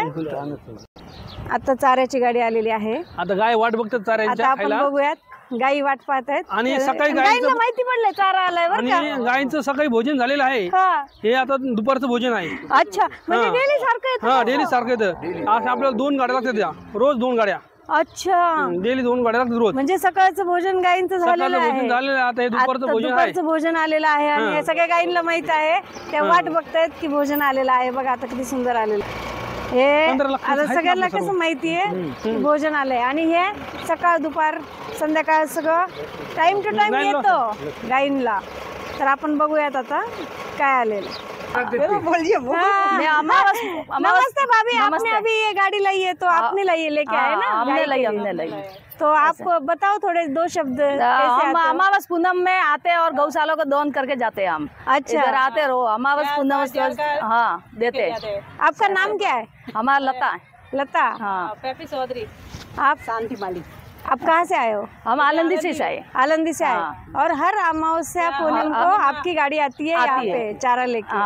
आता चाऱ्याची गाडी आलेली आहे. आता गाय वाट बघतात चाऱ्याच्या. आता आपण बघूयात गायी वाट पाहत आहेत. आणि सकाळी गायींना माहिती पडलंय चारा आलाय बरं का. आणि गायींचं सकाळी भोजन झालेलं आहे, हे आता दुपारचं भोजन आहे. अच्छा, म्हणजे डेली सारखं येतं. डेली सारखं येतं. आज आपल्याला 2 गाड्या लागतात, रोज 2 गाड्या. अच्छा, डेली 2 गाड्या लागतात रोज. म्हणजे सकाळचं भोजन गायींचं झालेलं आहे, आता हे दुपारचं भोजन आलेलं आहे. आणि हे सगळ्या गायींना माहित आहे, त्या वाट बघतायत की भोजन आलेलं आहे. बघा आता किती सुंदर आलेलं हे. आता सगळ्यांना कसं माहिती आहे भोजन आलंय. आणि हे सकाळ दुपार संध्याकाळ सगळं टाइम टू टाइम येतं गायींना. तर आपण बघूयात आता काय आलेलं. नमस्ते भाभी, आपने अभी ये गाड़ी लाई है तो आपने लाई लेके आए ना? हमने लाई। तो आप बताओ थोड़े 2 शब्द। हम अमावस पूनम में आते हैं और गौशालों को दोन करके जाते हैं हम। अच्छा, इधर आते रहो अमावस पूनम देते। आपका नाम क्या है? हमारा लता। लता, हाँ। चौधरी। आप? शांति माली। आप कहाँ से आए हो? हम आलंदी से आए। आलंदी से आए। और हर अमावस्या पूनम को आपकी गाड़ी आती है यहाँ पे चारा लेके।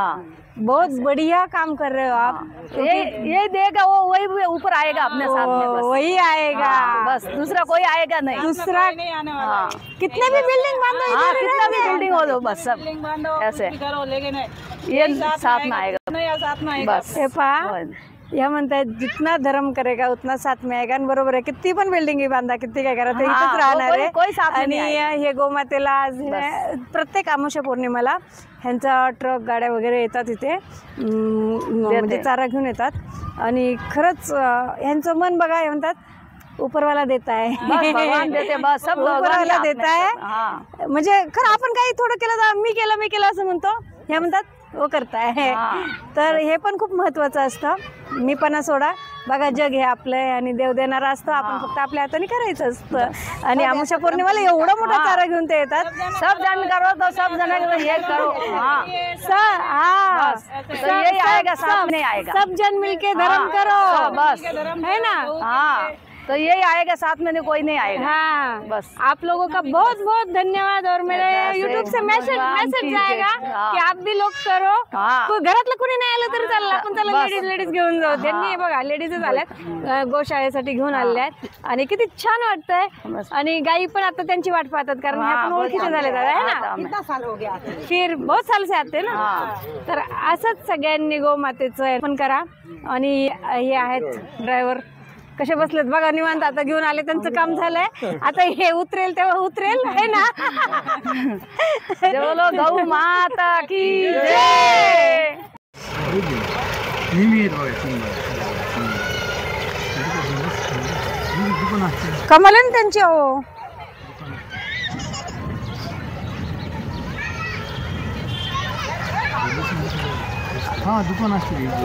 बहुत बढ़िया काम कर रहे हो आप। ये देगा वो वही ऊपर आएगा अपने साथ में, बस वही आएगा। बस दूसरा कोई आएगा नहीं। दूसरा कितने भी बिल्डिंग बांधो, कितना भी बिल्डिंग हो दो, बस सब ऐसे ये साथ में आएगा बस। या म्हणतायत जितना धर्म करेगा उतना साथ में आएगा. आणि बरोबर आहे, किती पण बिल्डिंग बांधा, किती काय करा, ते इथेच राहणार आहे. आणि हे गोमातेला आज प्रत्येक अमावस्या पौर्णिमेला ह्यांचा ट्रक गाड्या वगैरे येतात इथे, म्हणजे चारा घेऊन येतात. आणि खरंच ह्यांचं मन बघा, हे म्हणतात ऊपरवाला देता है, भगवान देते, बस सब ऊपरवाला देता है. म्हणजे खरं आपण काही थोडं केलं तर मी केलं असं म्हणतो, हे म्हणतात वो करताय. तर हे पण खूप महत्वाचं असतं. मी पण सोडा बघा, जग हे आपलं आहे आणि देव देणारा असतो, आपण फक्त आपल्या हाताने करायचं असतं. आणि अमावस्या पौर्णिमेला एवढा मोठा चारा घेऊन ते येतात. सब जन करो तो सब जन ये करो, सब जन मिलके धर्म करो, बस है ना. तो यही आएगा, साथ में कोई नहीं आएगा। हाँ बस आप लोगों का बहुत बहुत धन्यवाद। और मेरे YouTube से मैसेज जाएगा की आप भी लोक करो। घरातलं कुणी नाही आलं तरी चाललं, आपण चला लेडीज घेऊन जाऊ। त्यांनी बघा लेडीजच आल्यात, गोशाळेसाठी घेऊन आलेल्या आहेत आणि किती छान वाटतंय। आणि गाई पण आता त्यांची वाट पाहतात, कारण हे आपण ओळखीचे झाले दादा है ना, कितना साल हो गया? फिर बहुत साल से आते ना। तर असंच सगळ्यांनी गोमातेचं पण करा। आणि हे आहेत ड्रायव्हर कसे बसलेत बघा निवांत, आता घेऊन आले, त्यांचं काम झालंय, आता हे उतरेल तेव्हा उतरेल है ना। बोलो गौ माता की जय। कमाल आहे ना त्यांची हो। हां दुकान असते।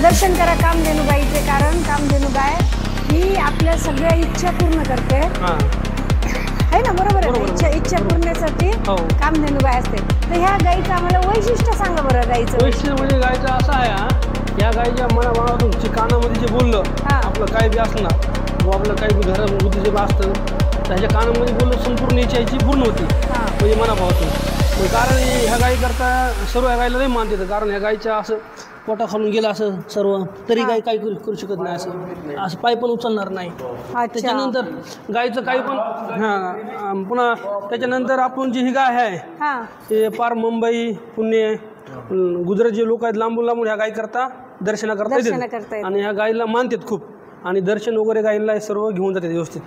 दर्शन करा कामधेनुबाईचे, कारण कामधेनुबाई ही आपल्या सगळ्या इच्छा पूर्ण करते है ना, बरोबर आहे। इच्छा पूर्णसाठी कामधेनुबाई असते। तर ह्या गाईचं आम्हाला वैशिष्ट्य सांगा बरं। गाईचं वैशिष्ट्य म्हणजे गायचं असं आहे, या गायच्या मनामनातून जे कानामध्ये जे बोललं आपलं काय बी असणार, आपलं काही बी घरामध्ये जे असतं त्याच्या कानामध्ये बोललं संपूर्ण इच्छा पूर्ण होती, म्हणजे मनाभावातून। कारण ह्या गाई करता सर्व ह्या गायला नाही मानते, कारण ह्या गायच्या असं पोटा खालून गेला असं सर्व तरी गाय काही करू शकत नाही, असं पाय पण उचलणार नाही। त्याच्यानंतर गायचं काही पण पुन्हा त्याच्यानंतर आपण जी ही गाय आहे ते पार मुंबई पुणे गुजरात जे लोक आहेत लांबून लांबून ह्या गाय करता दर्शना करता येतात आणि ह्या गायला मानतात खूप, आणि दर्शन वगैरे गायला सर्व घेऊन जातात व्यवस्थित।